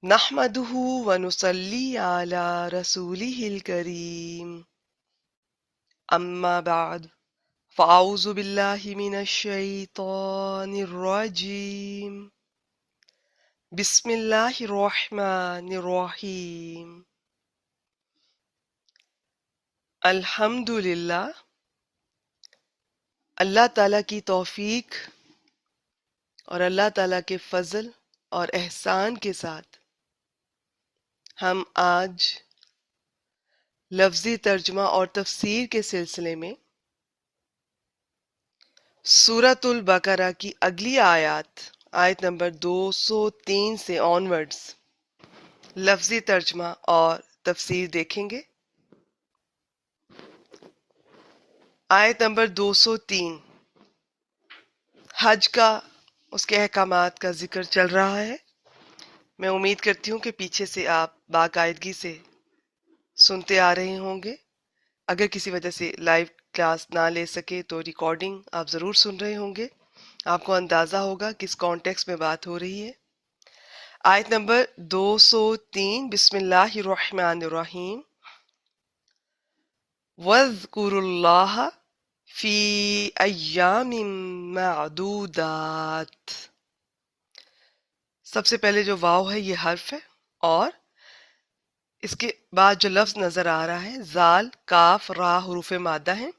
نحمده ونصلي على رسوله الكريم أما بعد فأعوذ بالله من الشيطان الرجيم بسم الله الرحمن الرحيم الحمد للہ اللہ تعالیٰ کی توفیق اور اللہ تعالیٰ کے فضل اور احسان کے ساتھ ہم آج لفظی ترجمہ اور تفسیر کے سلسلے میں سورۃ البقرہ کی اگلی آیت نمبر 203 سے آنورڈز لفظی ترجمہ اور تفسیر دیکھیں گے۔ آیت نمبر 203 حج کا، اس کے احکامات کا ذکر چل رہا ہے۔ میں امید کرتی ہوں کہ پیچھے سے آپ باقاعدگی سے سنتے آ رہے ہوں گے۔ اگر کسی وجہ سے لائیو کلاس نہ لے سکے تو ریکارڈنگ آپ ضرور سن رہے ہوں گے، آپ کو اندازہ ہوگا کس کانٹیکس میں بات ہو رہی ہے۔ آیت نمبر 203 بسم اللہ الرحمن الرحیم وَاذْكُرُوا اللَّهَ فِي أَيَّامٍ مَعْدُودَاتٍ۔ سب سے پہلے جو واو ہے یہ حرف ہے، اور اس کے بعد جو لفظ نظر آ رہا ہے زال کاف را حروف مادہ ہیں۔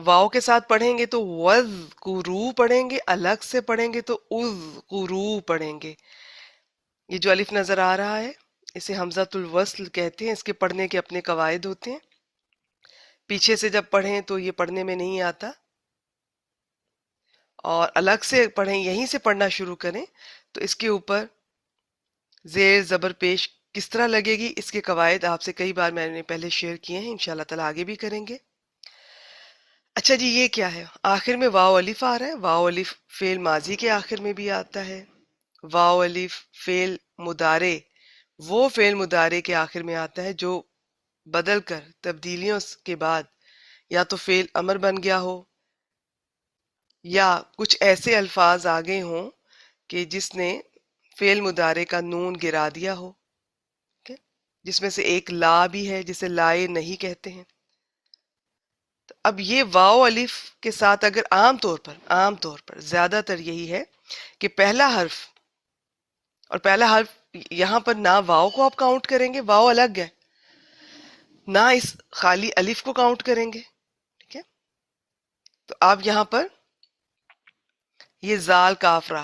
واو کے ساتھ پڑھیں گے تو وَاذْكُرُوا پڑھیں گے، الگ سے پڑھیں گے تو اُذْكُرُوا پڑھیں گے۔ یہ جو الف نظر آ رہا ہے اسے حمزۃ الوصل کہتے ہیں، اس کے پڑھنے کے اپنے قواعد ہوتے ہیں۔ پیچھے سے جب پڑھیں تو یہ پڑھنے میں نہیں آتا، اور الگ سے پڑھیں، یہیں سے پڑھنا شروع کریں تو اس کے اوپر زیر زبر پیش کس طرح لگے گی، اس کے قواعد آپ سے کئی بار میں نے پہلے شیئر کیے ہیں، انشاءاللہ تعالیٰ آگے بھی کریں گے۔ اچھا جی، یہ کیا ہے؟ آخر میں واو الف آ رہا ہے۔ واو الف فعل ماضی کے آخر میں بھی آتا ہے۔ واو الف فعل مضارع، وہ فعل مضارع کے آخر میں آتا ہے جو بدل کر تبدیلیوں کے بعد یا تو فعل امر بن گیا ہو، یا کچھ ایسے الفاظ آ گئے ہوں کہ جس نے فعل مضارع کا نون گرا دیا ہو، جس میں سے ایک لا بھی ہے جسے لائے نہیں کہتے ہیں۔ اب یہ واو الف کے ساتھ اگر عام طور پر زیادہ تر یہی ہے کہ پہلا حرف، اور پہلا حرف یہاں پر نہ واو کو آپ کاؤنٹ کریں گے، واو الگ ہے، نہ اس خالی الف کو کاؤنٹ کریں گے، ٹھیک ہے؟ تو آپ یہاں پر یہ زال کاف را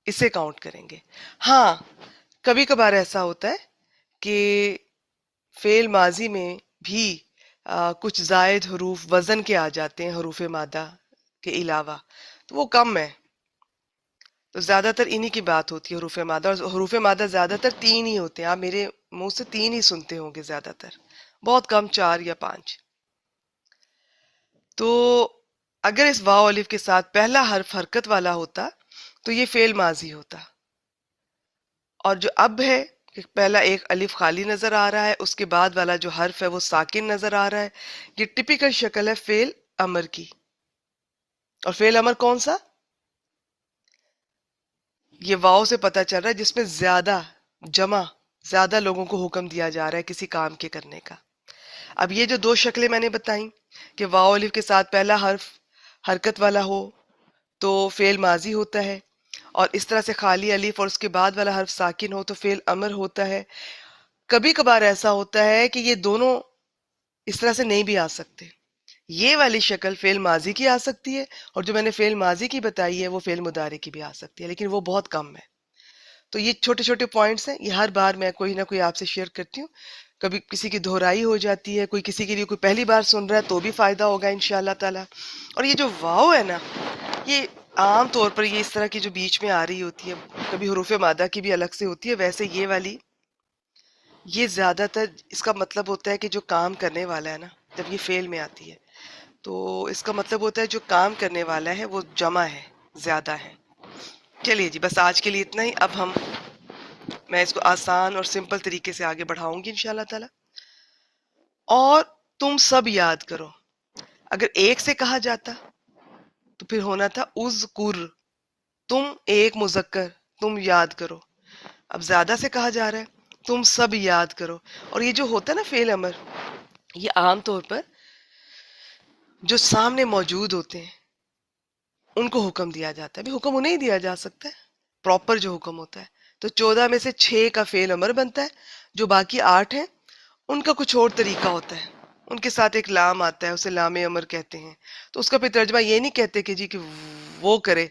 اسے کاؤنٹ کریں گے۔ ہاں، کبھی کبھار ایسا ہوتا ہے کہ فعل ماضی میں بھی کچھ زائد حروف وزن کے آ جاتے ہیں حروف مادہ کے علاوہ، تو وہ کم ہے، تو زیادہ تر انہی کی بات ہوتی ہے حروف مادہ، اور حروف مادہ زیادہ تر 3 ہی ہوتے ہیں۔ آپ میرے منہ سے 3 ہی سنتے ہوں گے، زیادہ تر بہت کم 4 یا 5۔ تو اگر اس واو الف کے ساتھ پہلا حرف حرکت والا ہوتا تو یہ فعل ماضی ہوتا، اور جو اب ہے کہ پہلا ایک الف خالی نظر آ رہا ہے، اس کے بعد والا جو حرف ہے وہ ساکن نظر آ رہا ہے، یہ ٹپیکل شکل ہے فعل امر کی۔ اور فعل امر کون سا؟ یہ واو سے پتہ چل رہا ہے جس میں زیادہ لوگوں کو حکم دیا جا رہا ہے کسی کام کے کرنے کا۔ اب یہ جو دو شکلیں میں نے بتائیں کہ واو الف کے ساتھ پہلا حرف حرکت والا ہو تو فعل ماضی ہوتا ہے، اور اس طرح سے خالی الف اور اس کے بعد والا حرف ساکن ہو تو فعل امر ہوتا ہے۔ کبھی کبھار ایسا ہوتا ہے کہ یہ دونوں اس طرح سے نہیں بھی آ سکتے، یہ والی شکل فعل ماضی کی آ سکتی ہے، اور جو میں نے فعل ماضی کی بتائی ہے وہ فعل مضارع کی بھی آ سکتی ہے، لیکن وہ بہت کم ہے۔ تو یہ چھوٹے چھوٹے پوائنٹس ہیں، یہ ہر بار میں کوئی نہ کوئی آپ سے شیئر کرتی ہوں۔ کبھی کسی کی دہرائی ہو جاتی ہے، کوئی کسی کے لیے کوئی پہلی بار سن رہا ہے تو بھی فائدہ ہوگا انشاءاللہ تعالی۔ اور یہ جو واو ہے نا، یہ عام طور پر یہ اس طرح کی جو بیچ میں آ رہی ہوتی ہے، کبھی حروف مادہ کی بھی الگ سے ہوتی ہے، ویسے یہ والی یہ زیادہ تر اس کا مطلب ہوتا ہے کہ جو کام کرنے والا ہے نا، جب یہ فعل میں آتی ہے تو اس کا مطلب ہوتا ہے جو کام کرنے والا ہے وہ جمع ہے، زیادہ ہے۔ چلیے جی، بس آج کے لیے اتنا ہی۔ اب میں اس کو آسان اور سمپل طریقے سے آگے بڑھاؤں گی انشاءاللہ تعالی۔ اور تم سب یاد کرو، اگر ایک سے کہا جاتا تو پھر ہونا تھا اذکر، تم ایک مذکر تم یاد کرو. اب زیادہ سے کہا جا رہا ہے تم سب یاد کرو. اور یہ جو ہوتا ہے نا فعل امر، یہ عام طور پر جو سامنے موجود ہوتے ہیں ان کو حکم دیا جاتا ہے. بھی حکم انہیں ہی دیا جا سکتا ہے پراپر جو حکم ہوتا ہے. تو 14 میں سے 6 کا فعل امر بنتا ہے، جو باقی 8 ہیں ان کا کچھ اور طریقہ ہوتا ہے. ان کے ساتھ ایک لام آتا ہے، اسے لام امر کہتے ہیں. تو اس کا پھر ترجمہ یہ نہیں کہتے کہ جی کہ وہ کرے،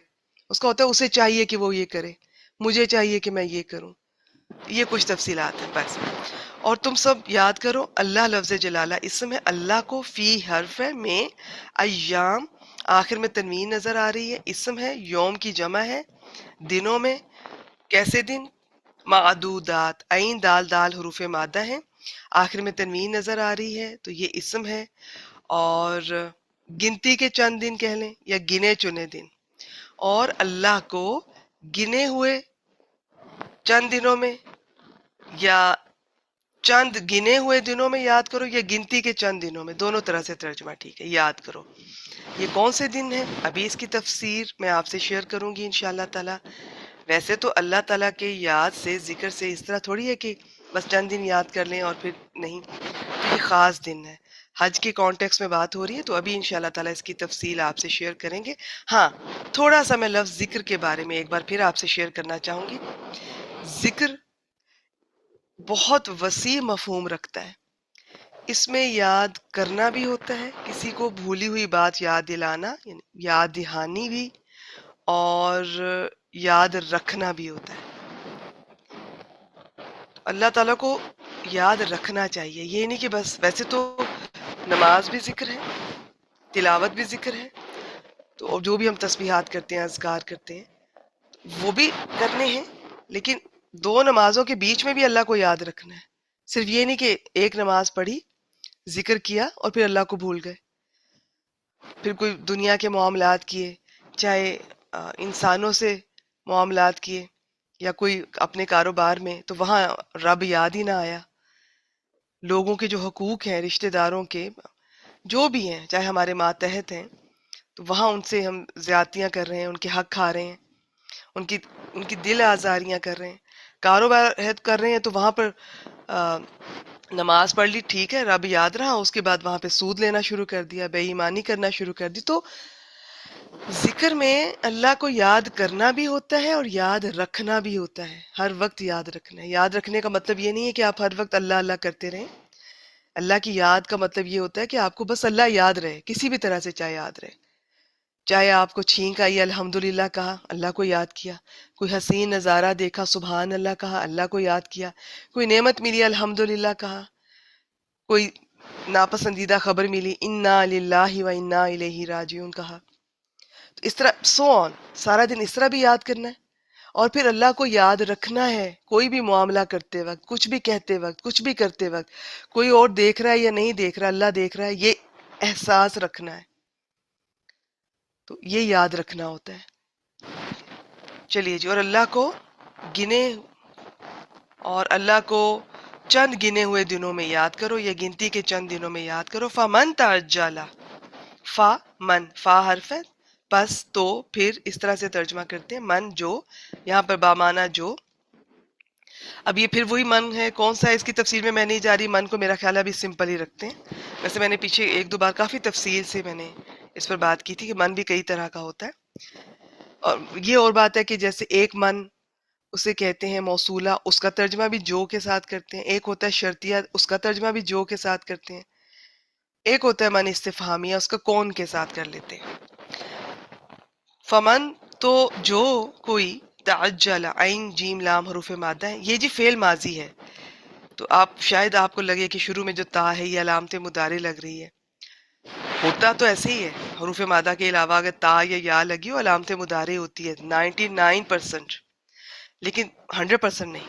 اس کا ہوتا ہے اسے چاہیے کہ وہ یہ کرے، مجھے چاہیے کہ میں یہ کروں. یہ کچھ تفصیلات ہیں بس. اور تم سب یاد کرو، اللہ لفظ جلالہ اسم ہے، اللہ کو فی حرف ہے، میں ایام آخر میں تنوین نظر آ رہی ہے، اسم ہے، یوم کی جمع ہے، دنوں میں. کیسے دن؟ معدودات، عین دال دال حروف مادہ ہیں، آخر میں تنوین نظر آ رہی ہے تو یہ اسم ہے. اور گنتی کے چند دن کہہ لیں یا گنے چنے دن. اور اللہ کو گنے ہوئے چند دنوں میں یا چند گنے ہوئے دنوں میں یاد کرو، یا گنتی کے چند دنوں میں، دونوں طرح سے ترجمہ ٹھیک ہے. یاد کرو یہ کون سے دن ہیں، ابھی اس کی تفسیر میں آپ سے شیئر کروں گی انشاءاللہ تعالی. ویسے تو اللہ تعالیٰ کے یاد سے، ذکر سے اس طرح تھوڑی ہے کہ بس چند دن یاد کر لیں اور پھر نہیں. تو یہ خاص دن ہے، حج کے کانٹیکس میں بات ہو رہی ہے، تو ابھی انشاءاللہ تعالیٰ اس کی تفصیل آپ سے شیئر کریں گے. ہاں تھوڑا سا میں لفظ ذکر کے بارے میں ایک بار پھر آپ سے شیئر کرنا چاہوں گی. ذکر بہت وسیع مفہوم رکھتا ہے. اس میں یاد کرنا بھی ہوتا ہے، کسی کو بھولی ہوئی بات یاد دلانا، یعنی یاد دہانی بھی، اور یاد رکھنا بھی ہوتا ہے. اللہ تعالیٰ کو یاد رکھنا چاہیے، یہ نہیں کہ بس. ویسے تو نماز بھی ذکر ہے، تلاوت بھی ذکر ہے، تو جو بھی ہم تسبیحات کرتے ہیں، اذکار کرتے ہیں، وہ بھی کرنے ہیں، لیکن 2 نمازوں کے بیچ میں بھی اللہ کو یاد رکھنا ہے. صرف یہ نہیں کہ ایک نماز پڑھی، ذکر کیا اور پھر اللہ کو بھول گئے. پھر کوئی دنیا کے معاملات کیے، چاہے انسانوں سے معاملات کیے یا کوئی اپنے کاروبار میں، تو وہاں رب یاد ہی نہ آیا. لوگوں کے جو حقوق ہیں، رشتہ داروں کے جو بھی ہیں، چاہے ہمارے ماتحت ہیں، تو وہاں ان سے ہم زیادتیاں کر رہے ہیں، ان کے حق کھا رہے ہیں، ان کی دل آزاریاں کر رہے ہیں. کاروبار کر رہے ہیں تو وہاں پر نماز پڑھ لی، ٹھیک ہے، رب یاد رہا، اس کے بعد وہاں پہ سود لینا شروع کر دیا، بے ایمانی کرنا شروع کر دی. تو ذکر میں اللہ کو یاد کرنا بھی ہوتا ہے اور یاد رکھنا بھی ہوتا ہے. ہر وقت یاد رکھنا ہے. یاد رکھنے کا مطلب یہ نہیں ہے کہ آپ ہر وقت اللہ اللہ کرتے رہیں. اللہ کی یاد کا مطلب یہ ہوتا ہے کہ آپ کو بس اللہ یاد رہے، کسی بھی طرح سے چاہے یاد رہے. چاہے آپ کو چھینک آئی، الحمدللہ کہا، اللہ کو یاد کیا. کوئی حسین نظارہ دیکھا، سبحان اللہ کہا، اللہ کو یاد کیا. کوئی نعمت ملی، الحمدللہ کہا. کوئی ناپسندیدہ خبر ملی، انا للہ و انا الیہ راجعون کہا. تو اس طرح سو آن، سارا دن اس طرح بھی یاد کرنا ہے. اور پھر اللہ کو یاد رکھنا ہے، کوئی بھی معاملہ کرتے وقت، کچھ بھی کہتے وقت، کچھ بھی کرتے وقت. کوئی اور دیکھ رہا ہے یا نہیں دیکھ رہا، اللہ دیکھ رہا ہے، یہ احساس رکھنا ہے. تو یہ یاد رکھنا ہوتا ہے. چلیے جی. اور اللہ کو گنے، اور اللہ کو چند گنے ہوئے دنوں میں یاد کرو، یا گنتی کے چند دنوں میں یاد کرو. فمن تعجل، فا من، فا حرف ہے، پس تو پھر اس طرح سے ترجمہ کرتے ہیں، من جو، یہاں پر بامانہ جو. اب یہ پھر وہی من ہے، کون سا ہے اس کی تفصیل میں نہیں جا رہی. من کو میرا خیال ہے ابھی سمپل ہی رکھتے ہیں. ویسے میں نے پیچھے 1-2 بار کافی تفصیل سے میں نے اس پر بات کی تھی کہ من بھی کئی طرح کا ہوتا ہے. اور یہ اور بات ہے کہ جیسے ایک من اسے کہتے ہیں موصولہ، اس کا ترجمہ بھی جو کے ساتھ کرتے ہیں. ایک ہوتا ہے شرطیہ، اس کا ترجمہ بھی جو کے ساتھ کرتے ہیں. ایک ہوتا ہے من استفہامیہ، اس کا کون کے ساتھ کر لیتے ہیں. فمن تو جو کوئی، تعجل، عین جیم لام حروف مادہ ہیں. یہ جی فعل ماضی ہے، تو شاید آپ کو لگے کہ شروع میں جو تا ہے یہ علامت مضارع لگ رہی ہے. ہوتا تو ایسے ہی ہے، حروف مادہ کے علاوہ اگر تا یا یا لگی ہو علامت مضارع ہوتی ہے 99%، لیکن 100% نہیں.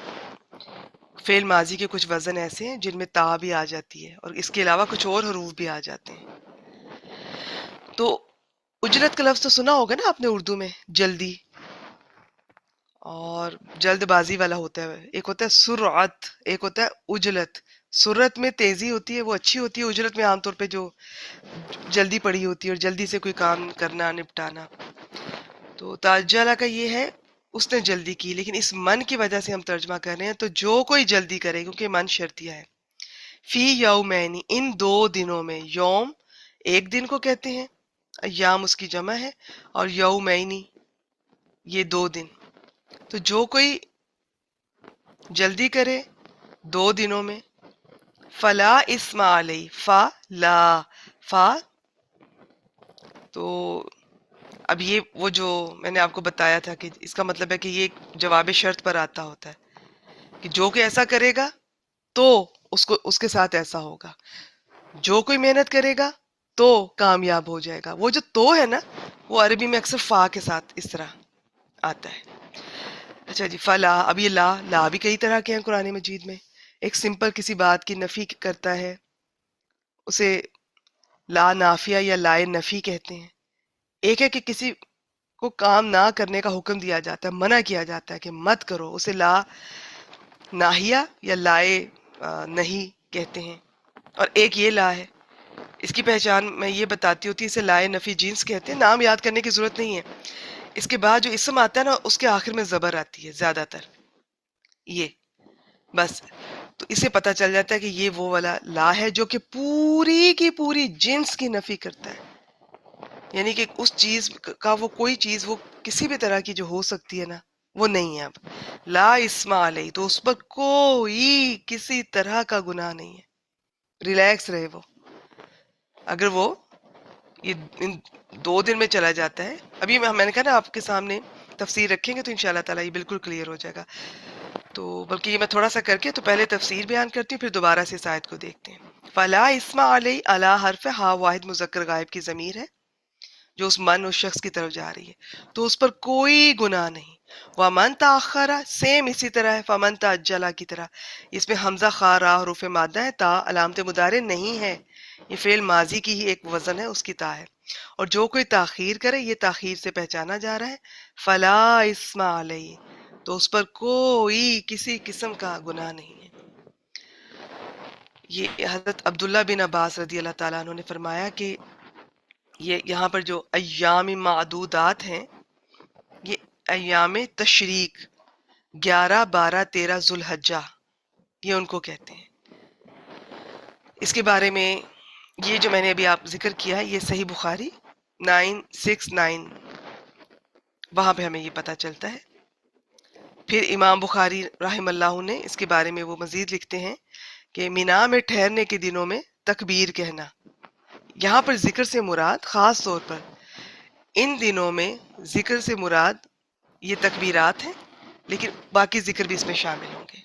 فعل ماضی کے کچھ وزن ایسے ہیں جن میں تا بھی آ جاتی ہے اور اس کے علاوہ کچھ اور حروف بھی آ جاتے ہیں. تو اجلت کا لفظ تو سنا ہوگا نا آپ نے اردو میں، جلدی اور جلد بازی والا ہوتا ہے. ایک ہوتا ہے سرعت، ایک ہوتا ہے اجلت. سرعت میں تیزی ہوتی ہے، وہ اچھی ہوتی ہے. اجلت میں عام طور پہ جو جلدی پڑی ہوتی ہے اور جلدی سے کوئی کام کرنا، نپٹانا. تو تعجلہ کا یہ ہے اس نے جلدی کی، لیکن اس من کی وجہ سے ہم ترجمہ کر رہے ہیں، تو جو کوئی جلدی کرے، کیونکہ من شرطیہ ہے. فی یومین، ان 2 دنوں میں. یوم ایک دن کو کہتے ہیں، ایام اس کی جمع ہے، اور یومینی یہ 2 دن. تو جو کوئی جلدی کرے 2 دنوں میں، فلا اسم علیہ. فا تو اب یہ وہ جو میں نے آپ کو بتایا تھا کہ اس کا مطلب ہے کہ یہ جواب شرط پر آتا ہوتا ہے کہ جو کوئی ایسا کرے گا تو اس کے ساتھ ایسا ہوگا، جو کوئی محنت کرے گا تو کامیاب ہو جائے گا. وہ جو تو ہے نا، وہ عربی میں اکثر فا کے ساتھ اس طرح آتا ہے. اچھا جی، فلا. اب یہ لا بھی کئی طرح کے ہیں قرآن مجید میں. ایک سمپل کسی بات کی نفی کرتا ہے، اسے لا نافیہ یا لائے نفی کہتے ہیں. ایک ہے کہ کسی کو کام نہ کرنے کا حکم دیا جاتا ہے، منع کیا جاتا ہے کہ مت کرو، اسے لا ناہیہ یا لائے نہیں کہتے ہیں. اور ایک یہ لا ہے، اس کی پہچان میں یہ بتاتی ہوتی ہے، اسے لائے نفی جنس کہتے ہیں. نام یاد کرنے کی ضرورت نہیں ہے. اس کے بعد جو اسم آتا ہے نا، اس کے آخر میں زبر آتی ہے زیادہ تر، یہ بس. تو اسے پتہ چل جاتا ہے کہ یہ وہ والا لا ہے جو کہ پوری کی پوری جنس کی نفی کرتا ہے. یعنی کہ اس چیز کا وہ کوئی چیز وہ کسی بھی طرح کی جو ہو سکتی ہے نا، وہ نہیں ہے. اب لا اسم علیہ، تو اس پر کوئی کسی طرح کا گناہ نہیں ہے. ریلیکس رہے وہ. اگر وہ یہ ان 2 دن میں چلا جاتا ہے، ابھی میں نے کہا نا آپ کے سامنے تفسیر رکھیں گے تو انشاءاللہ تعالیٰ یہ بالکل کلیئر ہو جائے گا. تو بلکہ یہ میں تھوڑا سا کر کے تو پہلے تفسیر بیان کرتی ہوں، پھر دوبارہ سے اس آیت کو دیکھتے ہیں. فلا اسم علیہ، علی حرف ہا واحد مذکر غائب کی ضمیر ہے جو اس من اس شخص کی طرف جا رہی ہے، تو اس پر کوئی گناہ نہیں. ومن تاخر، سیم اسی طرح ہے فمن تعجلا کی طرح. اس میں حمزہ خا را حروف مادہ ہے، تا علامت مضارع نہیں ہے، یہ فعل ماضی کی ہی ایک وزن ہے، اس کی تا ہے. اور جو کوئی تاخیر کرے، یہ تاخیر سے پہچانا جا رہا ہے. فلا اسم علیہ، تو اس پر کوئی کسی قسم کا گناہ نہیں ہے. یہ حضرت عبداللہ بن عباس رضی اللہ تعالیٰ عنہ نے فرمایا کہ یہ یہاں پر جو ایام معدودات ہیں، یہ ایام تشریق 11 12 13 ذوالحجہ، یہ ان کو کہتے ہیں. اس کے بارے میں یہ جو میں نے ابھی آپ ذکر کیا ہے، یہ صحیح بخاری 969 وہاں پہ ہمیں یہ پتہ چلتا ہے. پھر امام بخاری رحم اللہ نے اس کے بارے میں وہ مزید لکھتے ہیں کہ مینا میں ٹھہرنے کے دنوں میں تکبیر کہنا. یہاں پر ذکر سے مراد خاص طور پر ان دنوں میں ذکر سے مراد یہ تکبیرات ہیں، لیکن باقی ذکر بھی اس میں شامل ہوں گے.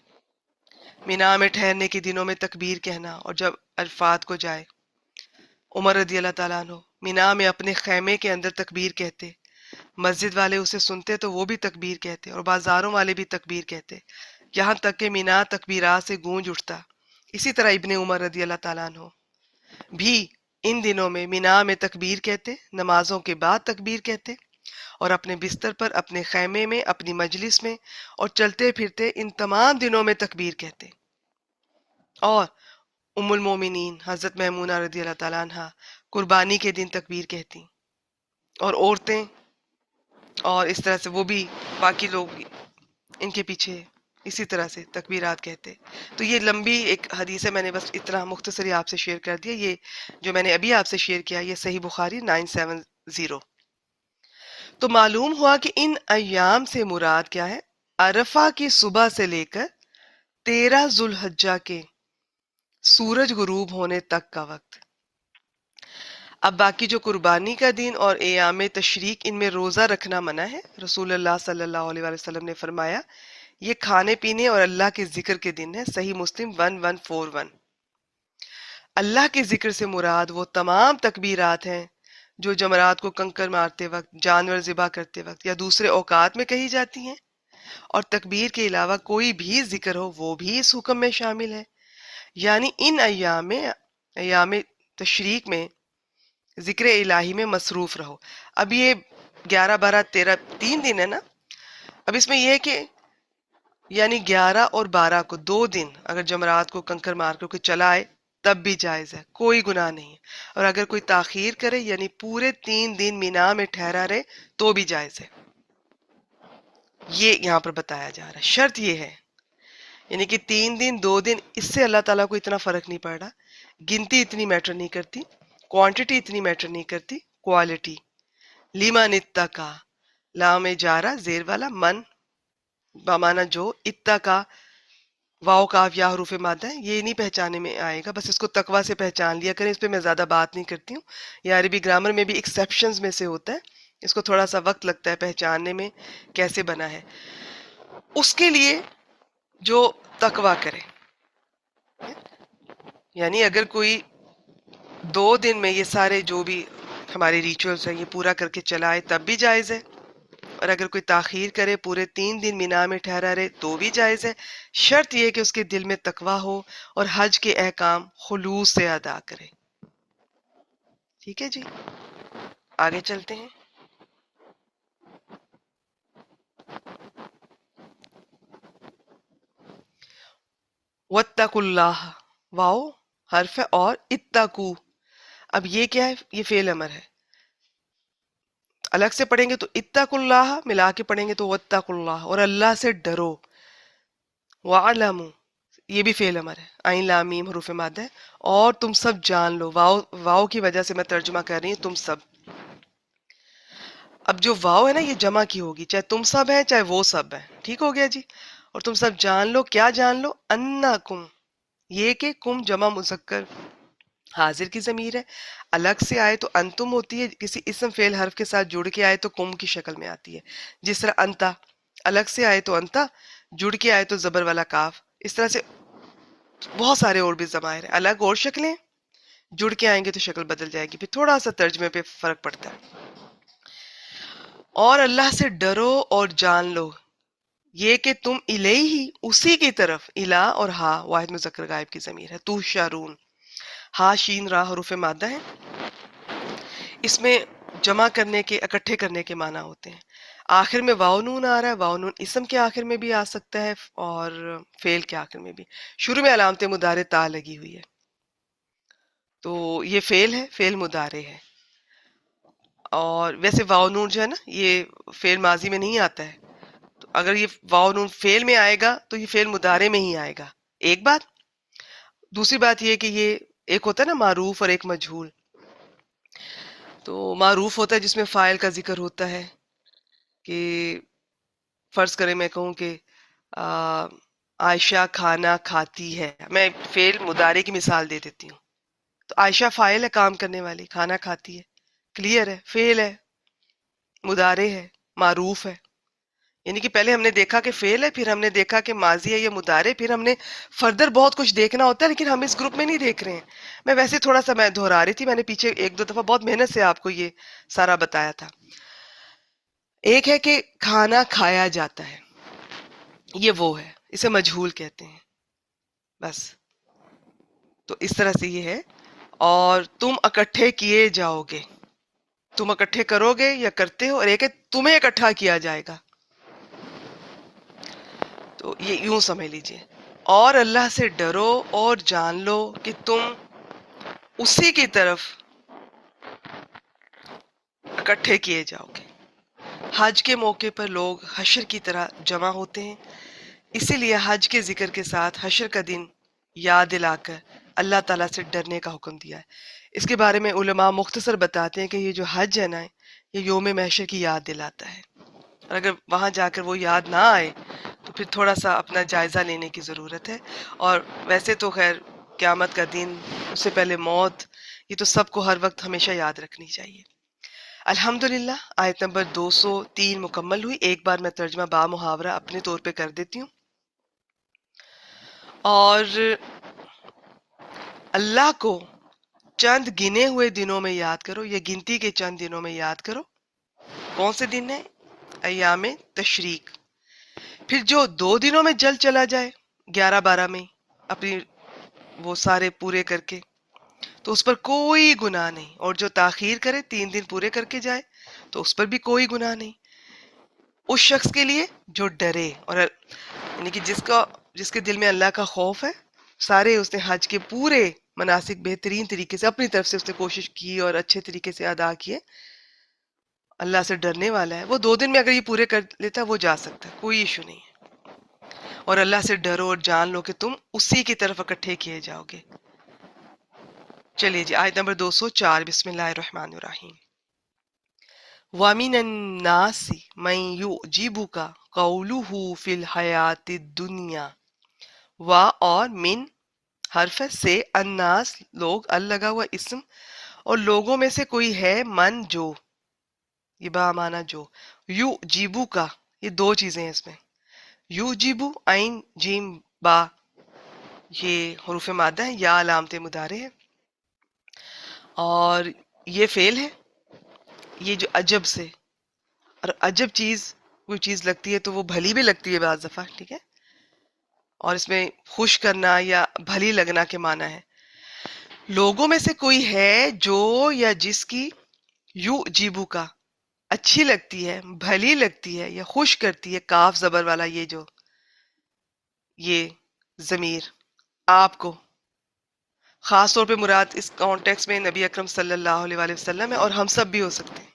مینا میں ٹھہرنے کے دنوں میں تکبیر کہنا، اور جب عرفات کو جائے. عمر رضی اللہ تعالیٰ عنہ مینا میں اپنے خیمے کے اندر تکبیر کہتے، مسجد والے اسے سنتے تو وہ بھی تکبیر کہتے، اور بازاروں والے بھی تکبیر کہتے، یہاں تک کہ مینا تکبیرات سے گونج اٹھتا. اسی طرح ابن عمر رضی اللہ تعالیٰ عنہ بھی ان دنوں میں مینا میں تکبیر کہتے، نمازوں کے بعد تکبیر کہتے، اور اپنے بستر پر، اپنے خیمے میں، اپنی مجلس میں اور چلتے پھرتے ان تمام دنوں میں تکبیر کہتے. اور ام المومنین حضرت میمونہ رضی اللہ تعالیٰ عنہ قربانی کے دن تکبیر کہتی، اور عورتیں اور اس طرح سے وہ بھی باقی لوگ ان کے پیچھے اسی طرح سے تکبیرات کہتے. تو یہ لمبی ایک حدیث ہے، میں نے بس اتنا مختصری آپ سے شیئر کر دیا. یہ جو میں نے ابھی آپ سے شیئر کیا یہ صحیح بخاری 970. تو معلوم ہوا کہ ان ایام سے مراد کیا ہے؟ عرفہ کی صبح سے لے کر 13 ذوالحجہ کے سورج غروب ہونے تک کا وقت. اب باقی جو قربانی کا دن اور ایام تشریق، ان میں روزہ رکھنا منع ہے. رسول اللہ صلی اللہ علیہ وسلم نے فرمایا یہ کھانے پینے اور اللہ کے ذکر کے دن ہے. صحیح مسلم 1141. اللہ کے ذکر سے مراد وہ تمام تکبیرات ہیں جو جمرات کو کنکر مارتے وقت، جانور ذبح کرتے وقت یا دوسرے اوقات میں کہی جاتی ہیں. اور تکبیر کے علاوہ کوئی بھی ذکر ہو وہ بھی اس حکم میں شامل ہے. یعنی ان ایام تشریق میں ذکر الہی میں مصروف رہو. اب یہ 11 12 13 3 دن ہے نا. اب اس میں یہ ہے کہ یعنی 11 اور 12 کو 2 دن اگر جمرات کو کنکر مار کر کوئی چلائے تب بھی جائز ہے، کوئی گناہ نہیں ہے. اور اگر کوئی تاخیر کرے یعنی پورے 3 دن مینا میں ٹھہرا رہے تو بھی جائز ہے. یہ یہاں پر بتایا جا رہا ہے. شرط یہ ہے، یعنی کہ 3 دن 2 دن اس سے اللہ تعالیٰ کو اتنا فرق نہیں پڑ رہا. گنتی اتنی میٹر نہیں کرتی، کوانٹٹی اتنی میٹر نہیں کرتی، کوالٹی. لیمن اتقا، لام جارا زیر والا، من بمانا جو، اتقا واو کاف یا حروف مادہ ہے، یہ نہیں پہچانے میں آئے گا، بس اس کو تقوی سے پہچان لیا کریں. اس پہ میں زیادہ بات نہیں کرتی ہوں. یہ عربی گرامر میں بھی ایکسیپشنز میں سے ہوتا ہے، اس کو تھوڑا سا وقت لگتا ہے پہچاننے میں کیسے بنا ہے. اس کے لیے جو تقوی کرے، یعنی اگر کوئی 2 دن میں یہ سارے جو بھی ہمارے ریچولز ہیں یہ پورا کر کے چلائے تب بھی جائز ہے، اور اگر کوئی تاخیر کرے پورے 3 دن مینا میں ٹھہرا رہے تو بھی جائز ہے. شرط یہ کہ اس کے دل میں تقوی ہو اور حج کے احکام خلوص سے ادا کرے. ٹھیک ہے جی، آگے چلتے ہیں. وَاتَّقُوا اللَّهَ، واو حرف ہے، اور اتقو. اب یہ کیا ہے؟ یہ فعل امر ہے. الگ سے پڑھیں گے تو اتقوا اللہ، ملا کے پڑھیں گے تو واتقوا اللہ، اور اللہ سے ڈرو. وَعَلَمُوا، یہ بھی فعل امر ہے، عین لام میم حروف مادہ ہے. اور تم سب جان لو، واو واو کی وجہ سے میں ترجمہ کر رہی ہوں، تم سب. اب جو واو ہے نا یہ جمع کی ہوگی، چاہے تم سب ہیں چاہے وہ سب ہیں. ٹھیک ہو گیا جی. اور تم سب جان لو، کیا جان لو؟ انکم، یہ کہ کم جمع مذکر حاضر کی ضمیر ہے. الگ سے آئے تو انتم ہوتی ہے، کسی اسم فعل حرف کے ساتھ جڑ کے آئے تو کم کی شکل میں آتی ہے. جس طرح انتا، الگ سے آئے تو انتا، جڑ کے آئے تو زبر والا کاف. اس طرح سے بہت سارے اور بھی ضمائر ہیں، الگ اور شکلیں، جڑ کے آئیں گے تو شکل بدل جائے گی. پھر تھوڑا سا ترجمے پہ فرق پڑتا ہے. اور اللہ سے ڈرو اور جان لو، یہ کہ تم الیہ، اسی کی طرف، الہ اور ہا واحد مذکر غائب کی ضمیر ہے. تو شارون، ہا شین را حروف مادہ ہے. اس میں جمع کرنے کے، اکٹھے کرنے کے معنی ہوتے ہیں. آخر میں واو نون آ رہا ہے، واو نون اسم کے آخر میں بھی آ سکتا ہے اور فعل کے آخر میں بھی. شروع میں علامت مضارع تا لگی ہوئی ہے تو یہ فعل ہے، فعل مضارع ہے. اور ویسے واو نون جو ہے نا یہ فعل ماضی میں نہیں آتا ہے، تو اگر یہ واو نون فعل میں آئے گا تو یہ فعل مضارع میں ہی آئے گا. ایک بات. دوسری بات یہ کہ یہ ایک ہوتا ہے نا معروف اور ایک مجہول. تو معروف ہوتا ہے جس میں فاعل کا ذکر ہوتا ہے، کہ فرض کریں میں کہوں کہ عائشہ کھانا کھاتی ہے، میں فعل مضارع کی مثال دے دیتی ہوں. تو عائشہ فاعل ہے، کام کرنے والی، کھانا کھاتی ہے، کلیئر ہے، فعل ہے، مضارع ہے، معروف ہے. یعنی کہ پہلے ہم نے دیکھا کہ فعل ہے، پھر ہم نے دیکھا کہ ماضی ہے یا مضارع، پھر ہم نے فردر بہت کچھ دیکھنا ہوتا ہے لیکن ہم اس گروپ میں نہیں دیکھ رہے ہیں. میں ویسے تھوڑا سا میں دہرا رہی تھی، میں نے پیچھے 1-2 دفعہ بہت محنت سے آپ کو یہ سارا بتایا تھا. ایک ہے کہ کھانا کھایا جاتا ہے، یہ وہ ہے، اسے مجہول کہتے ہیں. بس تو اس طرح سے یہ ہے. اور تم اکٹھے کیے جاؤ گے، تم اکٹھے کرو گے یا کرتے ہو، اور ایک ہے تمہیں اکٹھا کیا جائے گا. تو یہ یوں سمجھ لیجئے. اور اللہ سے ڈرو اور جان لو کہ تم اسی کی طرف اکٹھے کیے جاؤ گے. حج کے موقع پر لوگ حشر کی طرح جمع ہوتے ہیں، اسی لیے حج کے ذکر کے ساتھ حشر کا دن یاد دلا کر اللہ تعالیٰ سے ڈرنے کا حکم دیا ہے. اس کے بارے میں علماء مختصر بتاتے ہیں کہ یہ جو حج ہے نا یہ یوم محشر کی یاد دلاتا ہے، اور اگر وہاں جا کر وہ یاد نہ آئے تو پھر تھوڑا سا اپنا جائزہ لینے کی ضرورت ہے. اور ویسے تو خیر قیامت کا دن، اس سے پہلے موت، یہ تو سب کو ہر وقت ہمیشہ یاد رکھنی چاہیے. الحمدللہ آیت نمبر 203 مکمل ہوئی. ایک بار میں ترجمہ با محاورہ اپنے طور پہ کر دیتی ہوں. اور اللہ کو چند گنے ہوئے دنوں میں یاد کرو، یا گنتی کے چند دنوں میں یاد کرو. کون سے دن ہیں؟ ایام تشریق. پھر جو 2 دنوں میں جل چلا جائے 11-12 میں اپنی وہ سارے پورے کر کے، تو اس پر کوئی گناہ نہیں. اور جو تاخیر کرے 3 دن پورے کر کے جائے تو اس پر بھی کوئی گناہ نہیں. اس شخص کے لیے جو ڈرے، اور یعنی کہ جس کے دل میں اللہ کا خوف ہے، سارے اس نے حج کے پورے مناسک بہترین طریقے سے اپنی طرف سے اس نے کوشش کی اور اچھے طریقے سے ادا کیے، اللہ سے ڈرنے والا ہے، وہ 2 دن میں اگر یہ پورے کر لیتا ہے وہ جا سکتا ہے، کوئی ایشو نہیں ہے۔ اور اللہ سے ڈرو اور جان لو کہ تم اسی کی طرف اکٹھے کیے جاؤ گے۔ چلیے جی، آیت نمبر 204، بسم اللہ الرحمن الرحیم۔ وَمِنَ النَّاسِ مَن يُعْجِبُكَ قَوْلُهُ فِي الْحَيَاةِ الدُّنْيَا، وا اور من حرف ہے، سے الناس لوگ، ال لگا ہوا اسم، اور لوگوں میں سے کوئی ہے، من جو، یہ با مانا جو، یو جیبو کا، یہ 2 چیزیں ہیں اس میں، یو جیبو عین جیم با، یہ حروف مادہ ہے، یا علامت مضارع ہے، اور یہ فعل ہے، یہ جو عجب سے، اور عجب چیز کوئی چیز لگتی ہے تو وہ بھلی بھی لگتی ہے بعض دفعہ، ٹھیک ہے، اور اس میں خوش کرنا یا بھلی لگنا کے معنی ہے۔ لوگوں میں سے کوئی ہے جو یا جس کی یو جیبو کا اچھی لگتی ہے، بھلی لگتی ہے یا خوش کرتی ہے، کاف زبر والا یہ ضمیر آپ کو، خاص طور پہ مراد اس کانٹیکس میں نبی اکرم صلی اللہ علیہ وآلہ وسلم ہے، اور ہم سب بھی ہو سکتے ہیں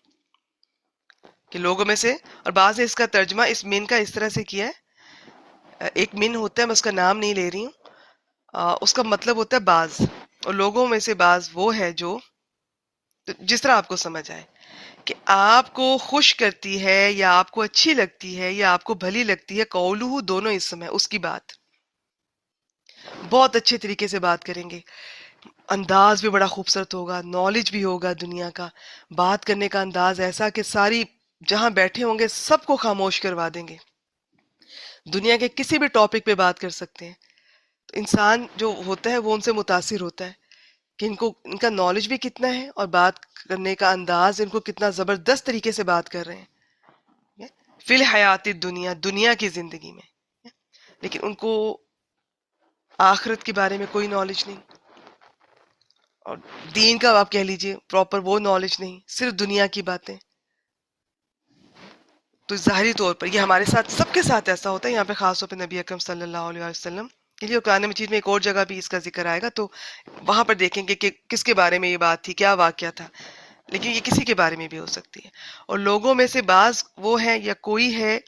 کہ لوگوں میں سے، اور بعض نے اس کا ترجمہ اس من کا اس طرح سے کیا ہے، ایک من ہوتا ہے، میں اس کا نام نہیں لے رہی ہوں، اس کا مطلب ہوتا ہے بعض، اور لوگوں میں سے بعض وہ ہے جو، جس طرح آپ کو سمجھ آئے، کہ آپ کو خوش کرتی ہے یا آپ کو اچھی لگتی ہے یا آپ کو بھلی لگتی ہے، قولہ دونوں اسم ہے، اس کی بات بہت اچھے طریقے سے بات کریں گے، انداز بھی بڑا خوبصورت ہوگا، نالج بھی ہوگا دنیا کا، بات کرنے کا انداز ایسا کہ ساری جہاں بیٹھے ہوں گے سب کو خاموش کروا دیں گے، دنیا کے کسی بھی ٹاپک پہ بات کر سکتے ہیں، تو انسان جو ہوتا ہے وہ ان سے متاثر ہوتا ہے کہ ان کا نالج بھی کتنا ہے، اور بات کرنے کا انداز ان کو کتنا زبردست طریقے سے بات کر رہے ہیں فی الحیات دنیا، دنیا کی زندگی میں، لیکن ان کو آخرت کے بارے میں کوئی نالج نہیں، اور دین کا آپ کہہ لیجئے پراپر وہ نالج نہیں، صرف دنیا کی باتیں۔ تو ظاہری طور پر یہ ہمارے ساتھ، سب کے ساتھ ایسا ہوتا ہے، یہاں پہ خاص طور پہ نبی اکرم صلی اللہ علیہ وسلم کے لیے، قرآن مجید میں ایک اور جگہ بھی اس کا ذکر آئے گا تو وہاں پر دیکھیں گے کہ کس کے بارے میں یہ بات تھی، کیا واقعہ تھا، لیکن یہ کسی کے بارے میں بھی ہو سکتی ہے۔ اور لوگوں میں سے بعض وہ ہے یا کوئی ہے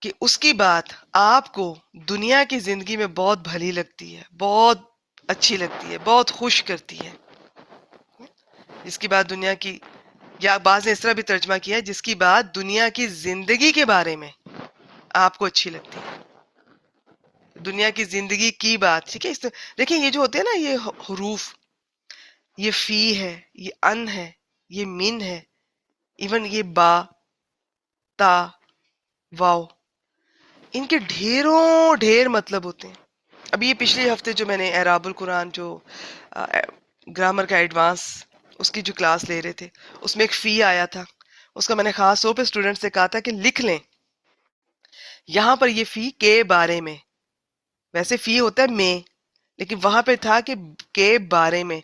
کہ اس کی بات آپ کو دنیا کی زندگی میں بہت بھلی لگتی ہے، بہت اچھی لگتی ہے، بہت خوش کرتی ہے، جس کی بات دنیا کی، یا بعض نے اس طرح بھی ترجمہ کیا ہے، جس کی بات دنیا کی زندگی کے بارے میں آپ کو اچھی لگتی ہے، دنیا کی زندگی کی بات، ٹھیک ہے، دیکھیں یہ جو ہوتے ہیں نا، یہ حروف، یہ فی ہے، یہ ان ہے، یہ من ہے، ایون یہ با، تا، واو، ان کے ڈھیروں ڈھیر مطلب ہوتے ہیں۔ ابھی یہ پچھلے ہفتے جو میں نے اعراب القرآن جو گرامر کا ایڈوانس اس کی جو کلاس لے رہے تھے، اس میں ایک فی آیا تھا، اس کا میں نے خاص طور پہ اسٹوڈنٹ سے کہا تھا کہ لکھ لیں، یہاں پر یہ فی کے بارے میں، ویسے فی ہوتا ہے میں، لیکن وہاں پہ تھا کہ کے بارے میں،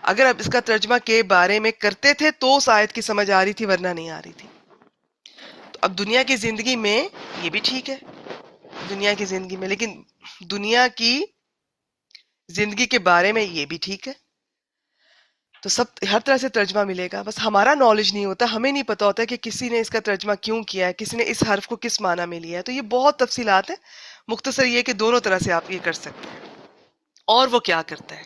اگر اب اس کا ترجمہ کے بارے میں کرتے تھے تو اس آیت کی سمجھ آ رہی تھی، ورنہ نہیں آ رہی تھی۔ تو اب دنیا کی زندگی میں یہ بھی ٹھیک ہے، دنیا کی زندگی میں، لیکن دنیا کی زندگی کے بارے میں یہ بھی ٹھیک ہے، تو سب ہر طرح سے ترجمہ ملے گا، بس ہمارا نالج نہیں ہوتا، ہمیں نہیں پتا ہوتا کہ کسی نے اس کا ترجمہ کیوں کیا ہے، کسی نے اس حرف کو کس معنی میں لیا ہے، تو یہ بہت تفصیلات ہیں، مختصر یہ کہ دونوں طرح سے آپ یہ کر سکتے ہیں۔ اور وہ کیا کرتا ہے،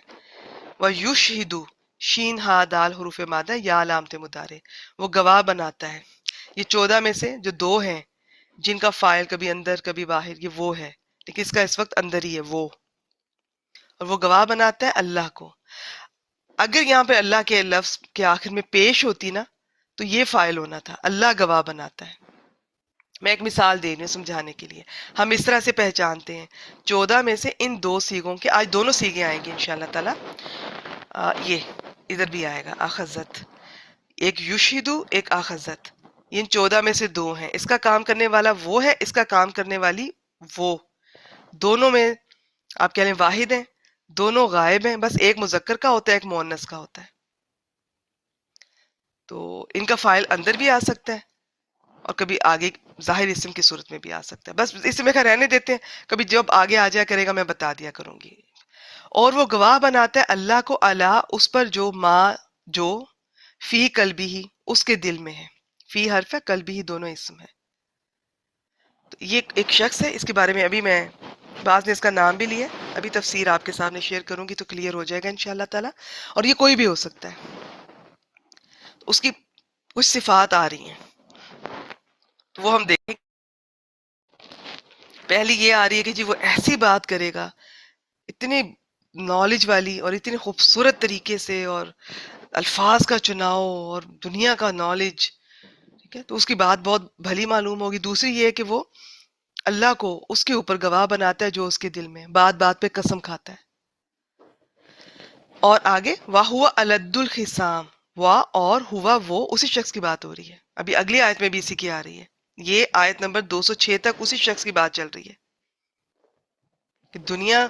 وَيُشْهِدُ، شین ہا دال حروف مادہ، یا علامت مضارع، وہ گواہ بناتا ہے۔ یہ 14 میں سے جو 2 ہیں جن کا فاعل کبھی اندر کبھی باہر، یہ وہ ہے، لیکن اس کا اس وقت اندر ہی ہے وہ، اور وہ گواہ بناتا ہے اللہ کو۔ اگر یہاں پہ اللہ کے لفظ کے آخر میں پیش ہوتی نا تو یہ فاعل ہونا تھا، اللہ گواہ بناتا ہے۔ میں ایک مثال دے رہی ہوں سمجھانے کے لیے، ہم اس طرح سے پہچانتے ہیں 14 میں سے ان 2 سیغوں کے، آج دونوں سیغیں آئیں گے انشاءاللہ تعالی، یہ ادھر بھی آئے گا آخذت، ایک یشہدو، ایک آخذت، ان 14 میں سے 2 ہیں، اس کا کام کرنے والا وہ ہے، اس کا کام کرنے والی وہ، دونوں میں آپ کہہ لیں واحد ہیں، دونوں غائب ہیں، بس ایک مذکر کا ہوتا ہے، ایک مؤنث کا ہوتا ہے، تو ان کا فاعل اندر بھی آ سکتا ہے اور کبھی آگے ظاہر اسم کی صورت میں بھی آ سکتا ہے، بس اس میں رہنے دیتے ہیں، کبھی جب آگے آ جایا کرے گا میں بتا دیا کروں گی۔ اور وہ گواہ بناتا ہے اللہ کو، اللہ اس پر جو ما جو فی قلبی ہی اس کے دل میں ہے، فی حرف ہے، کل بھی دونوں اسم ہے. تو یہ ایک شخص ہے، اس کے بارے میں ابھی میں بعض نے اس کا نام بھی لیا، ابھی تفسیر آپ کے سامنے شیئر کروں گی تو کلیئر ہو جائے گا انشاءاللہ تعالی. اور یہ کوئی بھی ہو سکتا ہے. اس کی کچھ صفات آ رہی ہیں تو وہ ہم دیکھیں. پہلی یہ آ رہی ہے کہ جی وہ ایسی بات کرے گا اتنی نالج والی اور اتنی خوبصورت طریقے سے، اور الفاظ کا چناؤ اور دنیا کا نالج، ٹھیک ہے، تو اس کی بات بہت بھلی معلوم ہوگی. دوسری یہ ہے کہ وہ اللہ کو اس کے اوپر گواہ بناتا ہے جو اس کے دل میں، بات بات پہ قسم کھاتا ہے. اور آگے وَهُوَ أَلَدُّ الْخِصَامِ، واہ اور ہوا، وہ اسی شخص کی بات ہو رہی ہے. ابھی اگلی آیت میں بھی اسی کی آ رہی ہے. یہ آیت نمبر 206 تک اسی شخص کی بات چل رہی ہے کہ دنیا